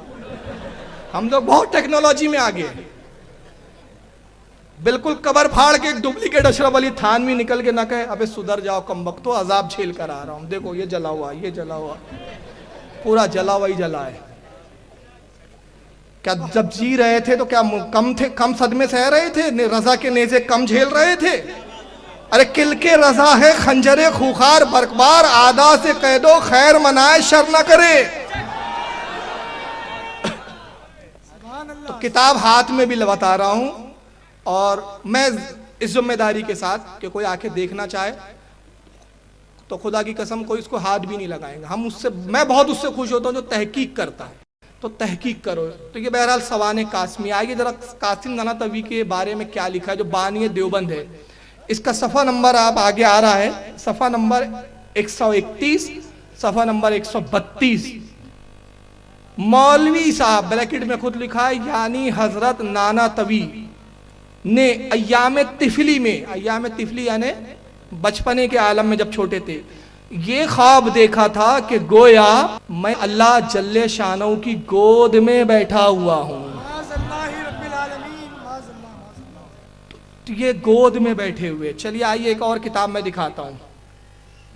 ہم لوگ بہت ٹیکنالوجی میں آگے ہیں، بالکل قبر پھاڑ کے ایک ڈپلیکیٹ اشرف علی تھانوی نکل کے نہ کہے ابے سدھر جاؤ کم وقت، تو عذاب جھیل کر آ رہا ہوں، دیکھو یہ جلا ہوا، یہ جلا ہوا، پورا جلا ہوا ہی جلا ہے، کیا جب جی رہے تھے تو کیا کم صدمے سہ رہے تھے، رضا کے نیزے کم جھیل رہے تھے؟ ارے کل کے رضا ہے خنجر خوخار برقبار، آدھا سے کہہ دو خیر منائے شر نہ کرے۔ تو کتاب ہاتھ میں بھی بتا رہا ہوں، اور میں اس ذمہ داری کے ساتھ کہ کوئی آ کے دیکھنا چاہے تو خدا کی قسم کوئی اس کو ہاتھ بھی نہیں لگائیں گا، میں بہت اس سے خوش ہوتا ہوں جو تحقیق کرتا ہے، تو تحقیق کرو۔ تو یہ بہرحال سوانح قاسمی، آئیے ذرا قاسم نانوتوی کے بارے میں کیا لکھا ہے جو بانی دیوبند ہے، اس کا صفحہ نمبر آپ آگے آ رہا ہے، صفحہ نمبر 131، صفحہ نمبر 132، مولوی صاحب بریکٹ میں خود لکھا ہے، یعنی حضرت نانوتوی نے ایام طفلی میں، ایام طفلی یعنی بچپنے کے عالم میں جب چھوٹے تھے، یہ خواب دیکھا تھا کہ گویا میں اللہ جل شانہ کی گود میں بیٹھا ہوا ہوں، تو یہ گود میں بیٹھے ہوئے۔ چلیے آئیے ایک اور کتاب میں دکھاتا ہوں،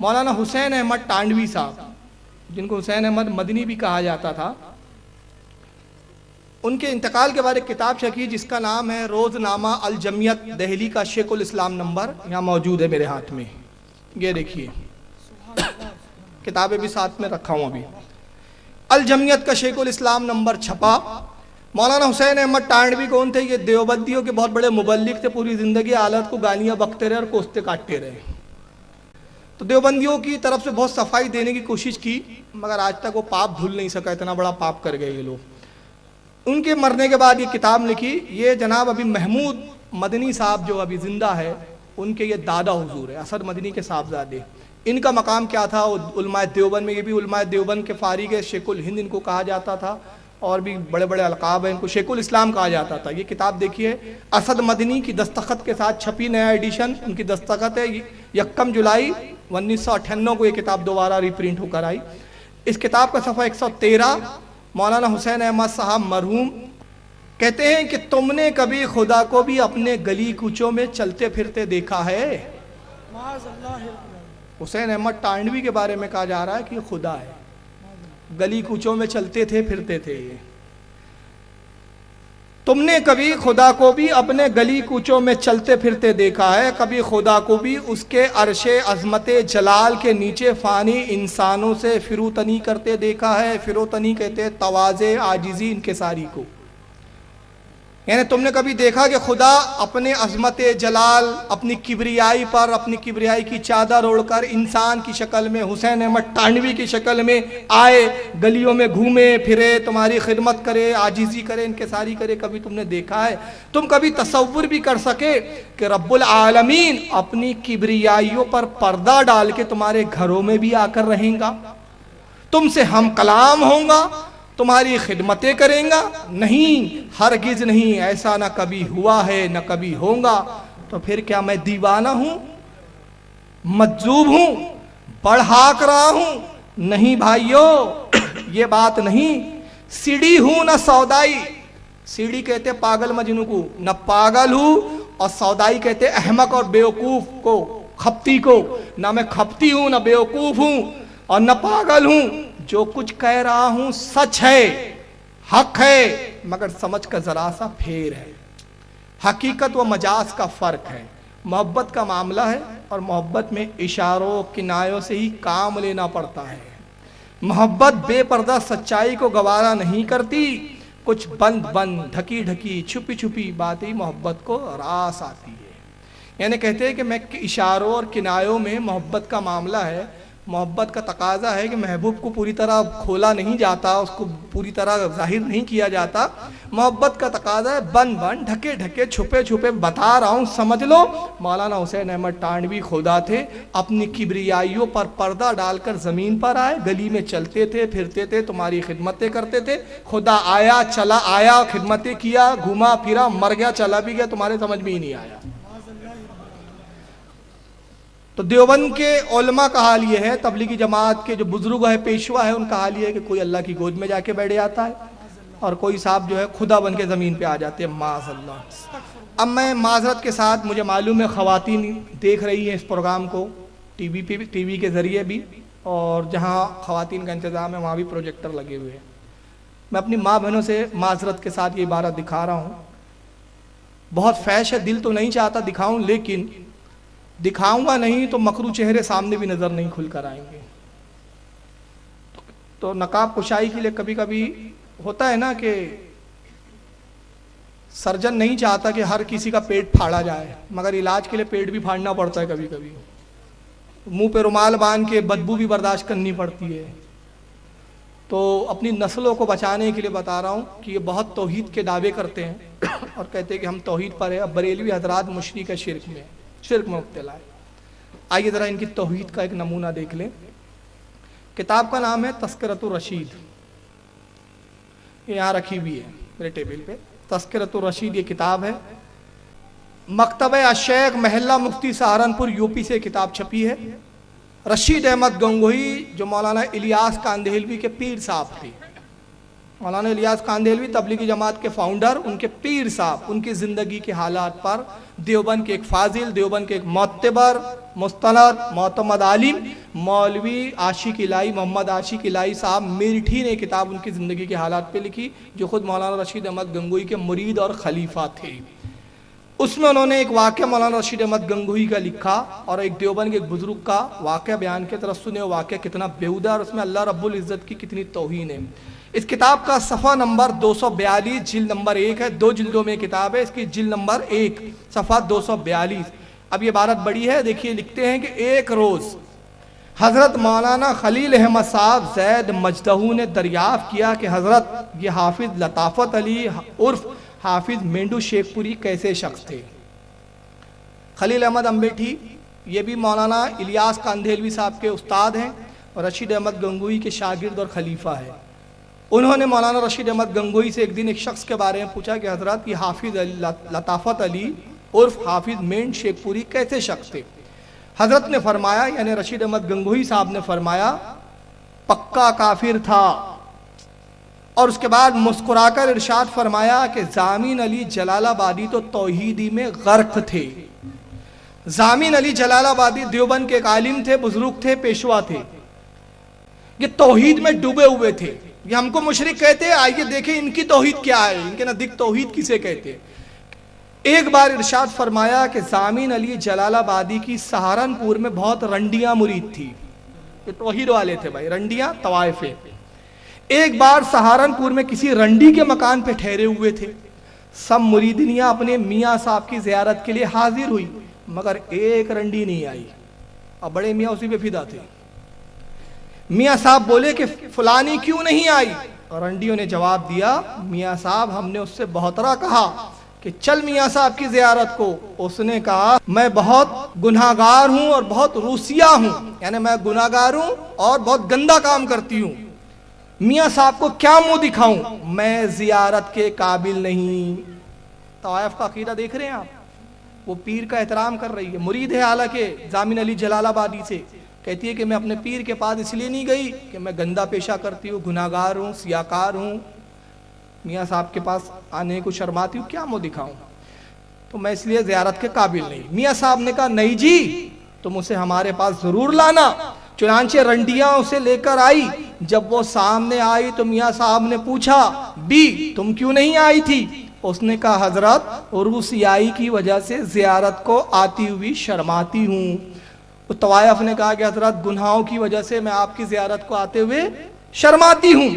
مولانا حسین احمد ٹانڈوی صاحب، جن کو حسین احمد مدنی بھی کہا جاتا تھا، ان کے انتقال کے بارے کتاب چھپی جس کا نام ہے روزنامہ الجمیت، دہلی کا شیخ الاسلام نمبر یہاں موجود ہے میرے ہاتھ میں، یہ دیکھیے، کتابیں بھی ساتھ میں رکھا ہوں ابھی۔ الجمعیت کا شیخ الاسلام نمبر چھپا. مولانا حسین احمد ٹانڈوی کون تھے؟ یہ دیوبندیوں کے بہت بڑے مبلغ تھے. پوری زندگی حالت کو گالیاں بکتے رہے اور کوستے کاٹتے رہے. تو دیوبندیوں کی طرف سے بہت صفائی دینے کی کوشش کی, مگر آج تک وہ پاپ دھل نہیں سکا. اتنا بڑا پاپ کر گئے یہ لوگ. ان کے مرنے کے بعد یہ کتاب لکھی. یہ جناب ابھی محمود مدنی صاحب جو ابھی زندہ ہے, ان کے یہ دادا حضور ہے, اسد مدنی کے صاحبزادے. ان کا مقام کیا تھا علماء دیوبند میں؟ یہ بھی علماء دیوبند کے فارغ ہے. شیخ الہند ان کو کہا جاتا تھا, اور بھی بڑے بڑے القاب ہیں. ان کو شیخ الاسلام کہا جاتا تھا. یہ کتاب دیکھیے, اسد مدنی کی دستخط کے ساتھ چھپی, نیا ایڈیشن. ان کی دستخط ہے. 1 جولائی 1998 کو یہ کتاب دوبارہ ری پرنٹ ہو کر آئی. اس کتاب کا صفحہ 113, مولانا حسین احمد صاحب مرحوم کہتے ہیں کہ تم نے کبھی خدا کو بھی اپنے گلی کوچوں میں چلتے پھرتے دیکھا ہے؟ حسین احمد ٹانڈوی کے بارے میں کہا جا رہا ہے کہ یہ خدا ہے. گلی کوچوں میں چلتے تھے, پھرتے تھے. یہ تم نے کبھی خدا کو بھی اپنے گلی کوچوں میں چلتے پھرتے دیکھا ہے؟ کبھی خدا کو بھی اس کے عرش عظمت جلال کے نیچے فانی انسانوں سے فروتنی کرتے دیکھا ہے؟ فروتنی کہتے ہیں تواضع, عاجزی, انکساری کو. یعنی تم نے کبھی دیکھا کہ خدا اپنے عظمت جلال, اپنی کبریائی پر, اپنی کبریائی کی چادر اوڑھ کر انسان کی شکل میں, حسین احمد ٹانڈوی کی شکل میں آئے, گلیوں میں گھومے پھرے, تمہاری خدمت کرے, عاجزی کرے, انکساری کرے؟ کبھی تم نے دیکھا ہے؟ تم کبھی تصور بھی کر سکے کہ رب العالمین اپنی کبریائیوں پر پردہ ڈال کے تمہارے گھروں میں بھی آ کر رہیں گا, تم سے ہم کلام ہوں گا, تمہاری خدمتیں کریں گا؟ نہیں, ہرگز نہیں. ایسا نہ کبھی ہوا ہے نہ کبھی ہوگا. تو پھر کیا میں دیوانہ ہوں, مجذوب ہوں, بڑھاک رہا ہوں؟ نہیں بھائیو, یہ بات نہیں. سیڑھی ہوں نہ سودائی. سیڑھی کہتے پاگل مجنوں کو, نہ پاگل ہوں, اور سودائی کہتے احمق اور بیوقوف کو, کھپتی کو. نہ میں کھپتی ہوں, نہ بیوقوف ہوں, اور نہ پاگل ہوں. جو کچھ کہہ رہا ہوں سچ ہے, حق ہے, مگر سمجھ کا ذرا سا پھیر ہے. حقیقت و مجاز کا فرق ہے. محبت کا معاملہ ہے, اور محبت میں اشاروں کنایوں سے ہی کام لینا پڑتا ہے. محبت بے پردہ سچائی کو گوارا نہیں کرتی. کچھ بند بند, ڈھکی ڈھکی, چھپی چھپی باتیں محبت کو راس آتی ہے. یعنی کہتے ہیں کہ میں اشاروں اور کنایوں میں محبت کا معاملہ ہے. محبت کا تقاضا ہے کہ محبوب کو پوری طرح کھولا نہیں جاتا, اس کو پوری طرح ظاہر نہیں کیا جاتا. محبت کا تقاضا ہے بند بند, ڈھکے ڈھکے, چھپے چھپے. بتا رہا ہوں, سمجھ لو. مولانا حسین احمد ٹانڈوی خدا تھے, اپنی کبریائیوں پر پردہ ڈال کر زمین پر آئے, گلی میں چلتے تھے, پھرتے تھے, تمہاری خدمتیں کرتے تھے. خدا آیا, چلا آیا, خدمتیں کیا, گھوما پھرا, مر گیا, چلا بھی گیا, تمہارے سمجھ میں ہی نہیں آیا. تو دیوبند کے علماء کا حال یہ ہے, تبلیغی جماعت کے جو بزرگ ہے, پیشوا ہے, ان کا حال یہ ہے کہ کوئی اللہ کی گود میں جا کے بیٹھ جاتا ہے, اور کوئی صاحب جو ہے خدا بن کے زمین پہ آ جاتے ہیں. معاذ اللہ. اب میں معذرت کے ساتھ, مجھے معلوم ہے خواتین دیکھ رہی ہیں اس پروگرام کو ٹی وی کے ذریعے بھی, اور جہاں خواتین کا انتظام ہے وہاں بھی پروجیکٹر لگے ہوئے ہیں. میں اپنی ماں بہنوں سے معذرت کے ساتھ یہ عبارت دکھا رہا ہوں. بہت فیش ہے, دل تو نہیں چاہتا دکھاؤں, لیکن دکھاؤں گا نہیں تو مکروہ چہرے سامنے بھی نظر نہیں کھل کر آئیں گے. تو نقاب کشائی کے لیے کبھی کبھی ہوتا ہے نا کہ سرجن نہیں چاہتا کہ ہر کسی کا پیٹ پھاڑا جائے, مگر علاج کے لیے پیٹ بھی پھاڑنا پڑتا ہے کبھی کبھی. منہ پہ رومال باندھ کے بدبو بھی برداشت کرنی پڑتی ہے. تو اپنی نسلوں کو بچانے کے لیے بتا رہا ہوں کہ یہ بہت توحید کے دعوے کرتے ہیں اور کہتے ہیں کہ ہم توحید پر ہیں. اب بریلوی حضرات مشرک ہے, شرک میں مبتلا ہے. آئیے ذرا ان کی توحید کا ایک نمونہ دیکھ لیں. کتاب کا نام ہے تذکرۃ الرشید, یہ یہاں رکھی ہوئی ہے میرے ٹیبل پہ. تذکرۃ الرشید یہ کتاب ہے, مکتبہ الشیخ محلہ مفتی سہارنپور یوپی سے کتاب چھپی ہے. رشید احمد گنگوہی جو مولانا الیاس کاندھیلوی کے پیر صاحب تھے, مولانا الیاس کاندھیلوی تبلیغی جماعت کے فاؤنڈر, ان کے پیر صاحب, ان کی زندگی کے حالات پر دیوبند کے ایک فاضل, دیوبند کے ایک معتبر, مستند, معتمد عالم مولوی عاشق الہی محمد عاشق الہی صاحب میرٹھی نے کتاب ان کی زندگی کے حالات پہ لکھی, جو خود مولانا رشید احمد گنگوہی کے مرید اور خلیفہ تھے. اس میں انہوں نے ایک واقعہ مولانا رشید احمد گنگوہی کا لکھا اور ایک دیوبند کے ایک بزرگ کا واقعہ بیان کے طرف سنے. واقعہ کتنا بیہودہ اور اس میں اللہ رب العزت کی کتنی توہین ہے. اس کتاب کا صفحہ نمبر 242 جلد نمبر 1 ہے. 2 جلدوں میں کتاب ہے. اس کی جلد نمبر 1 صفحہ 242. اب یہ عبارت بڑی ہے, دیکھیے لکھتے ہیں کہ ایک روز حضرت مولانا خلیل احمد صاحب زید مجدہو نے دریافت کیا کہ حضرت یہ حافظ لطافت علی عرف حافظ مینڈو شیخ پوری کیسے شخص تھے. خلیل احمد امبیٹھی یہ بھی مولانا الیاس کاندھیلوی صاحب کے استاد ہیں اور رشید احمد گنگوہی کے شاگرد اور خلیفہ ہیں. انہوں نے مولانا رشید احمد گنگوہی سے ایک دن ایک شخص کے بارے میں پوچھا کہ حضرت یہ حافظ لطافت علی عرف حافظ مینڈ شیخ پوری کیسے شخص تھے. حضرت نے فرمایا, یعنی رشید احمد گنگوہی صاحب نے فرمایا, پکا کافر تھا. اور اس کے بعد مسکرا کر ارشاد فرمایا کہ ضامن علی جلال آبادی تو توحیدی میں غرق تھے. ضامن علی جلال آبادی دیوبند کے ایک عالم تھے, بزرگ تھے, پیشوا تھے. یہ توحید میں ڈوبے ہوئے تھے. یہ ہم کو مشرک کہتے ہیں, آئیے دیکھیں ان کی توحید کیا ہے, ان کے نزدیک توحید کسے کہتے ہیں. ایک بار ارشاد فرمایا کہ ضامن علی جلال آبادی کی سہارنپور میں بہت رنڈیاں مرید تھی. یہ توحید والے تھے بھائی, رنڈیاں طوائفیں. ایک بار سہارنپور میں کسی رنڈی کے مکان پہ ٹھہرے ہوئے تھے. سب مریدنیاں اپنے میاں صاحب کی زیارت کے لیے حاضر ہوئی, مگر ایک رنڈی نہیں آئی. اور بڑے میاں اسی پہ فدا تھے. میاں صاحب بولے کہ فلانی کیوں نہیں آئی. اور رنڈیوں نے جواب دیا, میاں صاحب ہم نے اس سے بہترا کہا کہ چل میاں صاحب کی زیارت کو. اس نے کہا میں بہت گناہگار ہوں اور بہت روسیہ ہوں, یعنی میں گناہگار ہوں اور بہت گندا کام کرتی ہوں. میاں صاحب کو کیا منہ دکھاؤں, میں زیارت کے قابل نہیں. طوائف کا عقیدہ دیکھ رہے ہیں آپ, وہ پیر کا احترام کر رہی ہے, مرید ہے حالانکہ ضامن علی جلال آبادی سے. کہتی ہے کہ میں اپنے پیر کے پاس اس لیے نہیں گئی کہ میں گندا پیشہ کرتی ہوں, گناہگار ہوں, سیاکار ہوں. میاں صاحب کے پاس آنے کو شرماتی ہوں, کیا منہ دکھاؤں, تو میں اس لیے زیارت کے قابل نہیں. میاں صاحب نے کہا نہیں جی, تم اسے ہمارے پاس ضرور لانا. چنانچہ رنڈیاں اسے لے کر آئی. جب وہ سامنے آئی تو میاں صاحب نے پوچھا بی تم کیوں نہیں آئی تھی. اس نے کہا حضرت روسیائی کی وجہ سے زیارت کو آتی ہوئی شرماتی ہوں. طوائف نے کہا کہ حضرت گناہوں کی وجہ سے میں آپ کی زیارت کو آتے ہوئے شرماتی ہوں.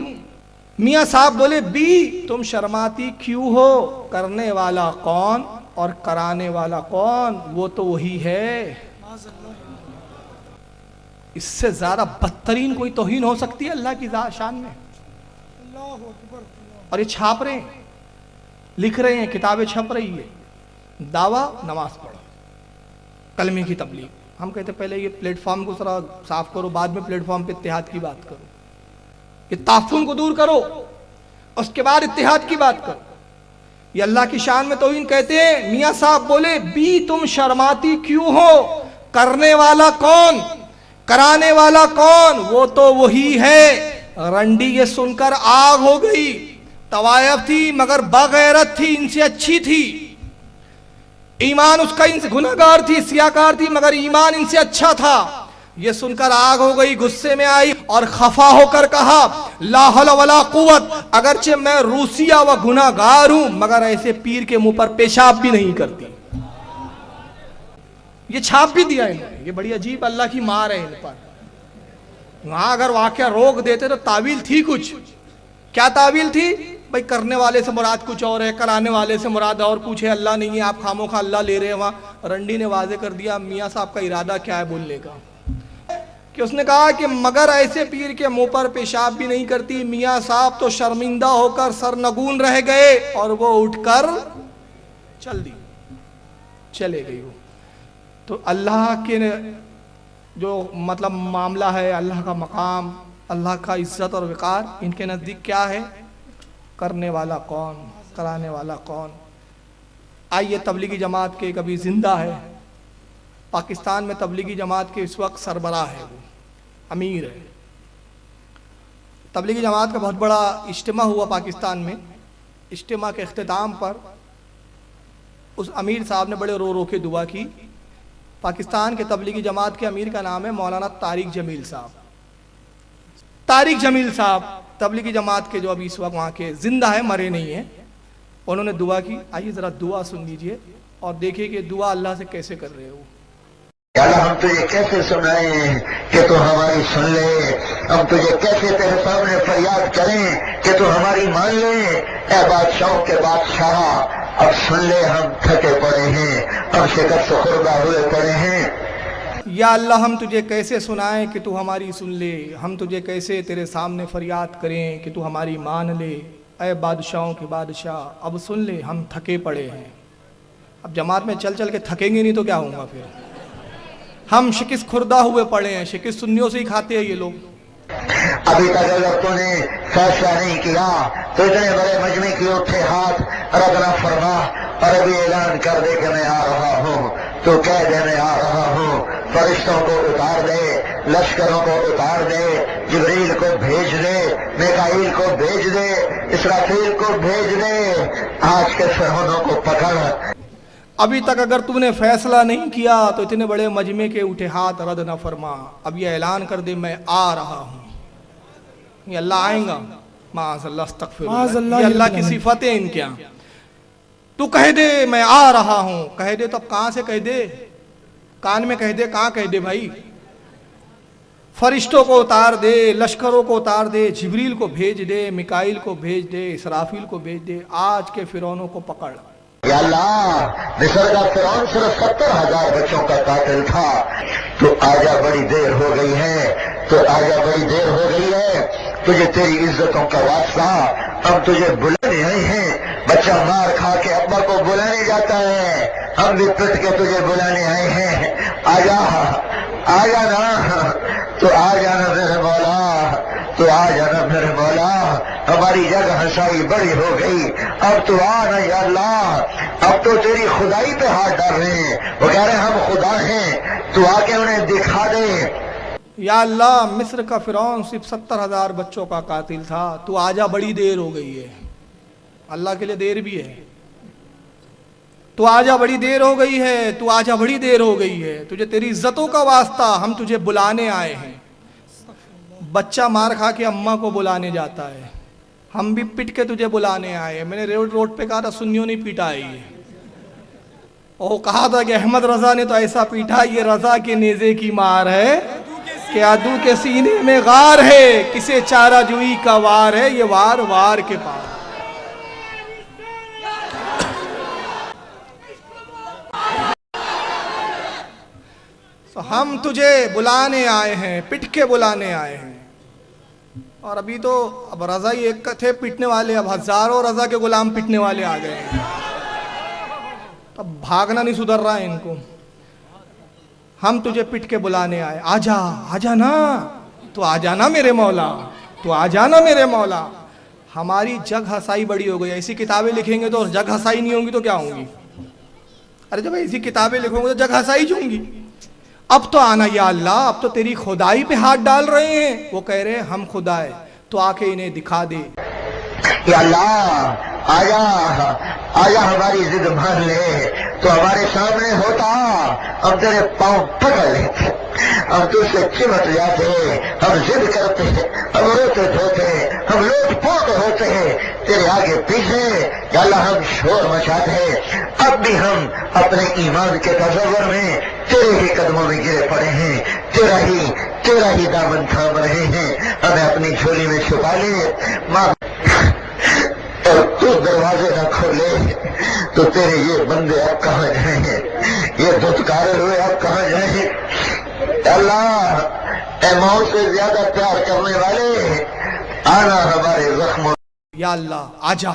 میاں صاحب بولے بی تم شرماتی کیوں ہو, کرنے والا کون اور کرانے والا کون, وہ تو وہی ہے. اس سے زیادہ بدترین کوئی توہین ہو سکتی ہے اللہ کی شان میں. اور یہ چھاپ رہے ہیں, لکھ رہے ہیں, کتابیں چھپ رہی ہے. دعویٰ نماز پڑھو, کلمے کی تبلیغ. ہم کہتے ہیں پہلے یہ پلیٹ فارم کو ذرا صاف کرو, بعد میں پلیٹ فارم پہ اتحاد کی بات کرو. یہ تعفن کو دور کرو, اس کے بعد اتحاد کی بات کرو. یہ اللہ کی شان میں توہین کہتے ہیں. میاں صاحب بولے بی تم شرماتی کیوں ہو, کرنے والا کون, کرانے والا کون, وہ تو وہی ہے. رنڈی یہ سن کر آگ ہو گئی. طوائف تھی مگر بغیرت تھی, ان سے اچھی تھی. ایمان اس کا ان سے گناہگار تھی, سیاکار تھی, مگر ایمان ان سے اچھا تھا. یہ سن کر آگ ہو گئی, غصے میں آئی اور خفا ہو کر کہا لا حول ولا قوت, اگرچہ میں روسیہ و گناہگار ہوں مگر ایسے پیر کے منہ پر پیشاب بھی نہیں کرتی. یہ چھاپ بھی دیا انہوں نے. یہ بڑی عجیب اللہ کی مار ہے ان پر. وہاں اگر واقعہ روک دیتے تو تعویل تھی کچھ. کیا تعویل تھی بھائی, کرنے والے سے مراد کچھ اور ہے, کرانے والے سے مراد اور کچھ ہے, اللہ نہیں ہے, آپ خاموں خواہ اللہ لے رہے ہیں. وہاں رنڈی نے واضح کر دیا میاں صاحب کا ارادہ کیا ہے بولنے کا, کہ اس نے کہا کہ مگر ایسے پیر کے منہ پر پیشاب بھی نہیں کرتی. میاں صاحب تو شرمندہ ہو کر سرنگون رہ گئے اور وہ اٹھ کر چلے گئی. وہ تو اللہ کے جو مطلب معاملہ ہے, اللہ کا مقام, اللہ کا عزت اور وقار, ان کے نزدیک کیا ہے, کرنے والا کون, کرانے والا کون. آئیے تبلیغی جماعت کے کبھی زندہ ہے. پاکستان میں تبلیغی جماعت کے اس وقت سربراہ ہے, وہ امیر ہے. تبلیغی جماعت کا بہت بڑا اجتماع ہوا پاکستان میں. اجتماع کے اختتام پر اس امیر صاحب نے بڑے رو رو کے دعا کی. پاکستان کے تبلیغی جماعت کے امیر کا نام ہے مولانا طارق جمیل صاحب. طارق جمیل صاحب تبلیغی جماعت کے جو ابھی اس وقت وہاں کے زندہ ہے, مرے نہیں ہیں. انہوں نے دعا کی. آئیے ذرا دعا سن لیجئے اور دیکھیے کہ دعا اللہ سے کیسے کر رہے ہو. یا اللہ ہم تجھے کیسے سنائیں کہ تو ہماری سن لے، ہم تجھے کیسے تیرے سامنے فریاد کریں کہ تو ہماری مان لے. اے بادشاہوں کے بادشاہ اب سن لے، ہم تھکے پڑے ہیں، ہم شکست خوردہ ہوئے پڑے ہیں. یا اللہ ہم تجھے کیسے سنائیں کہ تو ہماری سن لے، ہم تجھے کیسے تیرے سامنے فریاد کریں کہ تو ہماری مان لے. اے بادشاہوں کے بادشاہ اب سن لے، ہم تھکے پڑے ہیں. اب جماعت میں چل چل کے تھکیں گے نہیں تو کیا ہوگا پھر. ہم شکست خوردہ ہوئے پڑے ہیں، شکست سنیوں سے ہی کھاتے ہیں یہ لوگ. ابھی تک اگر تو نے فیصلہ نہیں کیا تو اتنے بڑے مجمع کی اٹھے ہاتھ رد نہ فرما اور ابھی اعلان کر دے کہ میں آ رہا ہوں. تو کہہ دے میں آ رہا ہوں. فرشتوں کو اتار دے، لشکروں کو اتار دے، جبریل کو بھیج دے، میکائیل کو بھیج دے، اسرافیل کو بھیج دے. آج کے فرعونوں کو پکڑ. ابھی تک اگر تم نے فیصلہ نہیں کیا تو اتنے بڑے مجمع کے اٹھے ہاتھ رد نہ فرما. اب یہ اعلان کر دے میں آ رہا ہوں. یہ اللہ آئیں گا. معاذ اللہ، استغفر اللہ. یہ اللہ کی صفاتیں ان کے یہاں. تو کہہ دے میں آ رہا ہوں. کہہ دے تو اب کہاں سے کہہ دے؟ کان میں کہہ دے، کہاں کہہ دے بھائی؟ فرشتوں کو اتار دے، لشکروں کو اتار دے، جبریل کو بھیج دے، میکائیل کو بھیج دے، اسرافیل کو بھیج دے. آج کے فرعونوں کو پکڑ. یا اللہ مصر کا فرعون صرف 70,000 بچوں کا قاتل تھا. تو آجا بڑی دیر ہو گئی ہے، تو آجا بڑی دیر ہو گئی ہے. تجھے تیری عزتوں کا واسطہ، ہم تجھے بلانے آئے ہیں. بچہ مار کھا کے ابا کو بلانے جاتا ہے، ہم بھی پٹ کے تجھے بلانے آئے ہیں. آجا آجا نا، تو آ جانا میرے مولا، تو آ جانا میرے مولا. ہماری جگ ہنسائی بڑی ہو گئی، اب تو آنا یا اللہ. اب تو تیری خدائی پہ ہاتھ ڈال رہے ہیں. وہ کہہ رہے ہیں ہم خدا ہیں، تو آ کے انہیں دکھا دے. یا اللہ مصر کا فرعون صرف 70,000 بچوں کا قاتل تھا. تو آجا بڑی دیر ہو گئی ہے. اللہ کے لیے دیر بھی ہے. تو آجا بڑی دیر ہو گئی ہے، تو آجا بڑی دیر ہو گئی ہے. تجھے تیری عزتوں کا واسطہ ہم تجھے بلانے آئے ہیں. بچہ مار کھا کے اماں کو بلانے جاتا ہے، ہم بھی پٹ کے تجھے بلانے آئے ہیں. میں نے روڈ پہ کہا تھا سنیوں نہیں پیٹا ہے یہ. اور کہا تھا کہ احمد رضا نے تو ایسا پیٹا، یہ رضا کے نیزے کی مار ہے کہ عدو کے سینے میں غار ہے، کسے چارہ جوئی کا وار ہے، یہ وار وار کے پار. ہم تجھے بلانے آئے ہیں، پٹ کے بلانے آئے ہیں. اور ابھی تو اب رضا ہی ایک تھے پٹنے والے، اب ہزاروں رضا کے غلام پٹنے والے آ گئے ہیں. اب بھاگنا نہیں سدھر رہا ہے ان کو. ہم تجھے پٹ کے بلانے آئے. آجا آجا نا، تو آ جانا میرے مولا، تو آ جانا میرے مولا. ہماری جگ ہسائی بڑی ہو گئی. ایسی کتابیں لکھیں گے تو جگ ہسائی نہیں ہوں گی تو کیا ہوں گی؟ ارے جب ایسی کتابیں لکھوں گے تو جگ ہسائی ہوں گی. اب تو آنا یا اللہ، اب تو تیری خدائی پہ ہاتھ ڈال رہے ہیں. وہ کہہ رہے ہیں ہم خدا ہے، تو آ کے انہیں دکھا دے. یا اللہ آجا آجا، ہماری ضد مان لے. تو ہمارے سامنے ہوتا ہم تیرے پاؤں پکڑ لیتے، ہم تجھ سے چمٹ جاتے. ہم ضد کرتے، ہم روتے دھوتے، ہم لوٹ پوٹ ہوتے تیرے آگے پیچھے. یا اللہ ہم شور مچاتے. اب بھی ہم اپنے ایمان کے تصور میں تیرے ہی قدموں میں گرے پڑے ہیں، تیرا ہی دامن تھام رہے ہیں. ہمیں اپنی جھولی میں چھپا لے ماں، اور تو دروازے نہ کھولے تو تیرے یہ بندے اب کہاں جائیں؟ یہ دھتکارے ہوئے اب کہاں جائیں؟ اللہ اے موت سے زیادہ پیار کرنے والے، آنا ہمارے زخموں. یا اللہ آجا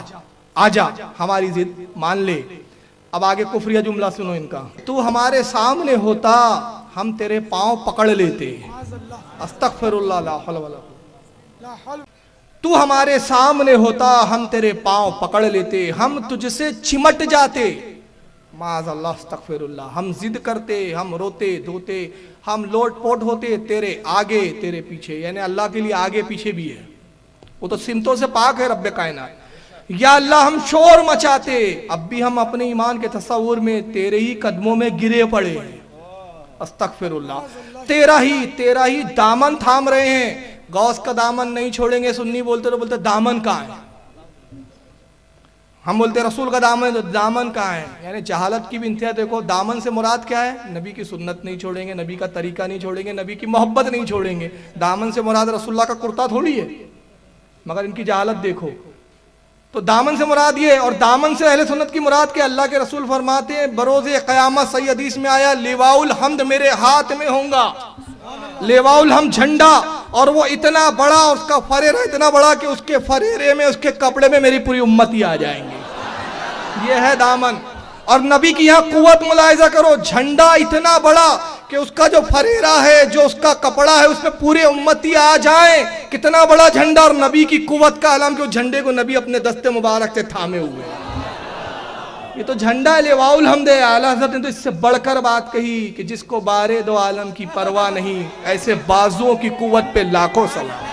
آجا، ہماری ضد مان لے. اب آگے کفریہ جملہ سنو ان کا. تو ہمارے سامنے ہوتا ہم تیرے پاؤں پکڑ لیتے. استغفر اللہ، لا حول ولا قوت. تو ہمارے سامنے ہوتا ہم تیرے پاؤں پکڑ لیتے، ہم تجھ سے چمٹ جاتے. معاذ اللہ، استغفر اللہ. ہم ضد کرتے، ہم روتے دھوتے، ہم لوٹ پوٹ ہوتے تیرے آگے تیرے پیچھے. یعنی اللہ کے لیے آگے پیچھے بھی ہے، وہ تو سمتوں سے پاک ہے رب کائنات. یا اللہ ہم شور مچاتے، اب بھی ہم اپنے ایمان کے تصور میں تیرے ہی قدموں میں گرے پڑے ہیں. استغفر اللہ. تیرا ہی دامن تھام رہے ہیں. غوث کا دامن نہیں چھوڑیں گے. سنی بولتے تو بولتے دامن کہاں ہے؟ ہم بولتے ہیں رسول کا دامن، تو دامن کہاں ہے؟ یعنی جہالت کی بھی انتہا دیکھو. دامن سے مراد کیا ہے؟ نبی کی سنت نہیں چھوڑیں گے، نبی کا طریقہ نہیں چھوڑیں گے، نبی کی محبت نہیں چھوڑیں گے. دامن سے مراد رسول اللہ کا کرتا تھوڑی ہے، مگر ان کی جہالت دیکھو. تو دامن سے مراد یہ ہے. اور دامن سے اہل سنت کی مراد کیا؟ اللہ کے رسول فرماتے ہیں بروز قیامت صحیح حدیث میں آیا لیواء الحمد میرے ہاتھ میں ہوں گا. لیواء الحمد جھنڈا، اور وہ اتنا بڑا، اس کا فریرہ اتنا بڑا کہ اس کے فریرے میں، اس کے کپڑے میں میری پوری امتی آ جائیں گے. یہ ہے دامن. اور نبی کی یہاں قوت ملاحظہ کرو، جھنڈا اتنا بڑا کہ اس کا جو فریرہ ہے، جو اس کا کپڑا ہے، اس میں پورے امتی آ جائیں. کتنا بڑا جھنڈا، اور نبی کی قوت کا علم کہ اس جھنڈے کو نبی اپنے دست مبارک سے تھامے ہوئے. یہ تو جھنڈا ہے، لیواء الحمد ہے. اعلیٰ حضرت نے تو اس سے بڑھ کر بات کہی کہ جس کو بارے دو عالم کی پرواہ نہیں، ایسے بازوؤں کی قوت پہ لاکھوں سلام.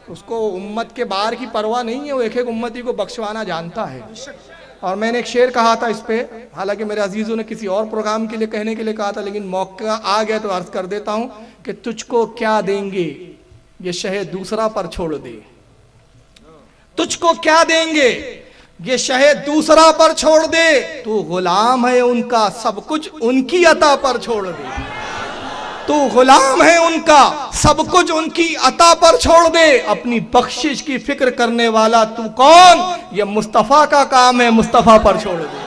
اس کو امت کے بار کی پرواہ نہیں ہے، وہ ایک ایک امتی کو بخشوانا جانتا ہے. اور میں نے ایک شعر کہا تھا اس پہ، حالانکہ میرے عزیزوں نے کسی اور پروگرام کے لیے کہنے کے لیے کہا تھا، لیکن موقع آ گیا تو عرض کر دیتا ہوں کہ تجھ کو کیا دیں گے یہ شہ دوسرا پر چھوڑ دے. تجھ کو کیا دیں گے یہ شہ دوسرا پر چھوڑ دے. تو غلام ہے ان کا، سب کچھ ان کی عطا پر چھوڑ دے. تو غلام ہے ان کا، سب کچھ ان کی عطا پر چھوڑ دے. اپنی بخشش کی فکر کرنے والا تو کون؟ یہ مصطفیٰ کا کام ہے، مصطفیٰ پر چھوڑ دے.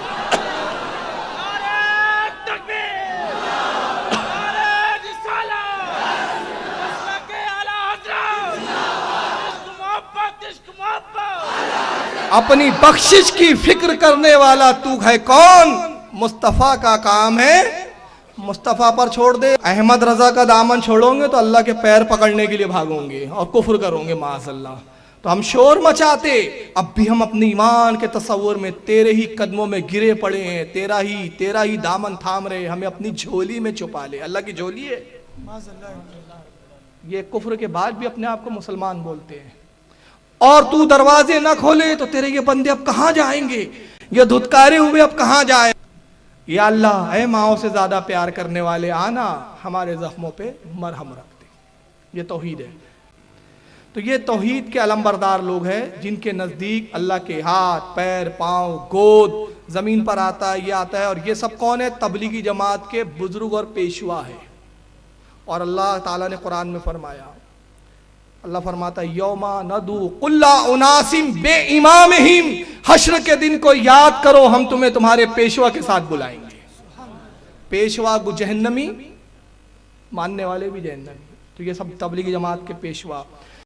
اپنی بخشش کی فکر کرنے والا تو ہے کون؟ مصطفیٰ کا کام ہے، مصطفیٰ پر چھوڑ دے. احمد رضا کا دامن چھوڑو گے تو اللہ کے پیر پکڑنے کے لیے بھاگو گے اور کفر کرو گے معاذ اللہ. تو ہم شور مچاتے، اب بھی ہم اپنے ایمان کے تصور میں تیرے ہی قدموں میں گرے پڑے ہیں، تیرا ہی دامن تھام رہے. ہمیں اپنی جھولی میں چھپا لے. اللہ کی جھولی ہے. یہ کفر کے بعد بھی اپنے آپ کو مسلمان بولتے ہیں. اور تو دروازے نہ کھولے تو تیرے یہ بندے اب کہاں جائیں گے؟ یہ دھتکارے ہوئے اب کہاں جائیں؟ یا اللہ، اے ماؤں سے زیادہ پیار کرنے والے، آنا ہمارے زخموں پہ مرہم رکھ دے. یہ توحید ہے. تو یہ توحید کے علمبردار لوگ ہیں جن کے نزدیک اللہ کے ہاتھ، پیر، پاؤں، گود زمین پر آتا ہے، یہ آتا ہے. اور یہ سب کون ہے؟ تبلیغی جماعت کے بزرگ اور پیشوا ہے. اور اللہ تعالیٰ نے قرآن میں فرمایا، اللہ فرماتا ہے یوما ندو کل اناس بے امامہم، حشر کے دن کو یاد کرو، ہم تمہیں تمہارے پیشوا کے ساتھ بلائیں گے. پیشوا جہنمی، ماننے والے بھی جہنمی. تو یہ سب تبلیغی جماعت کے پیشوا.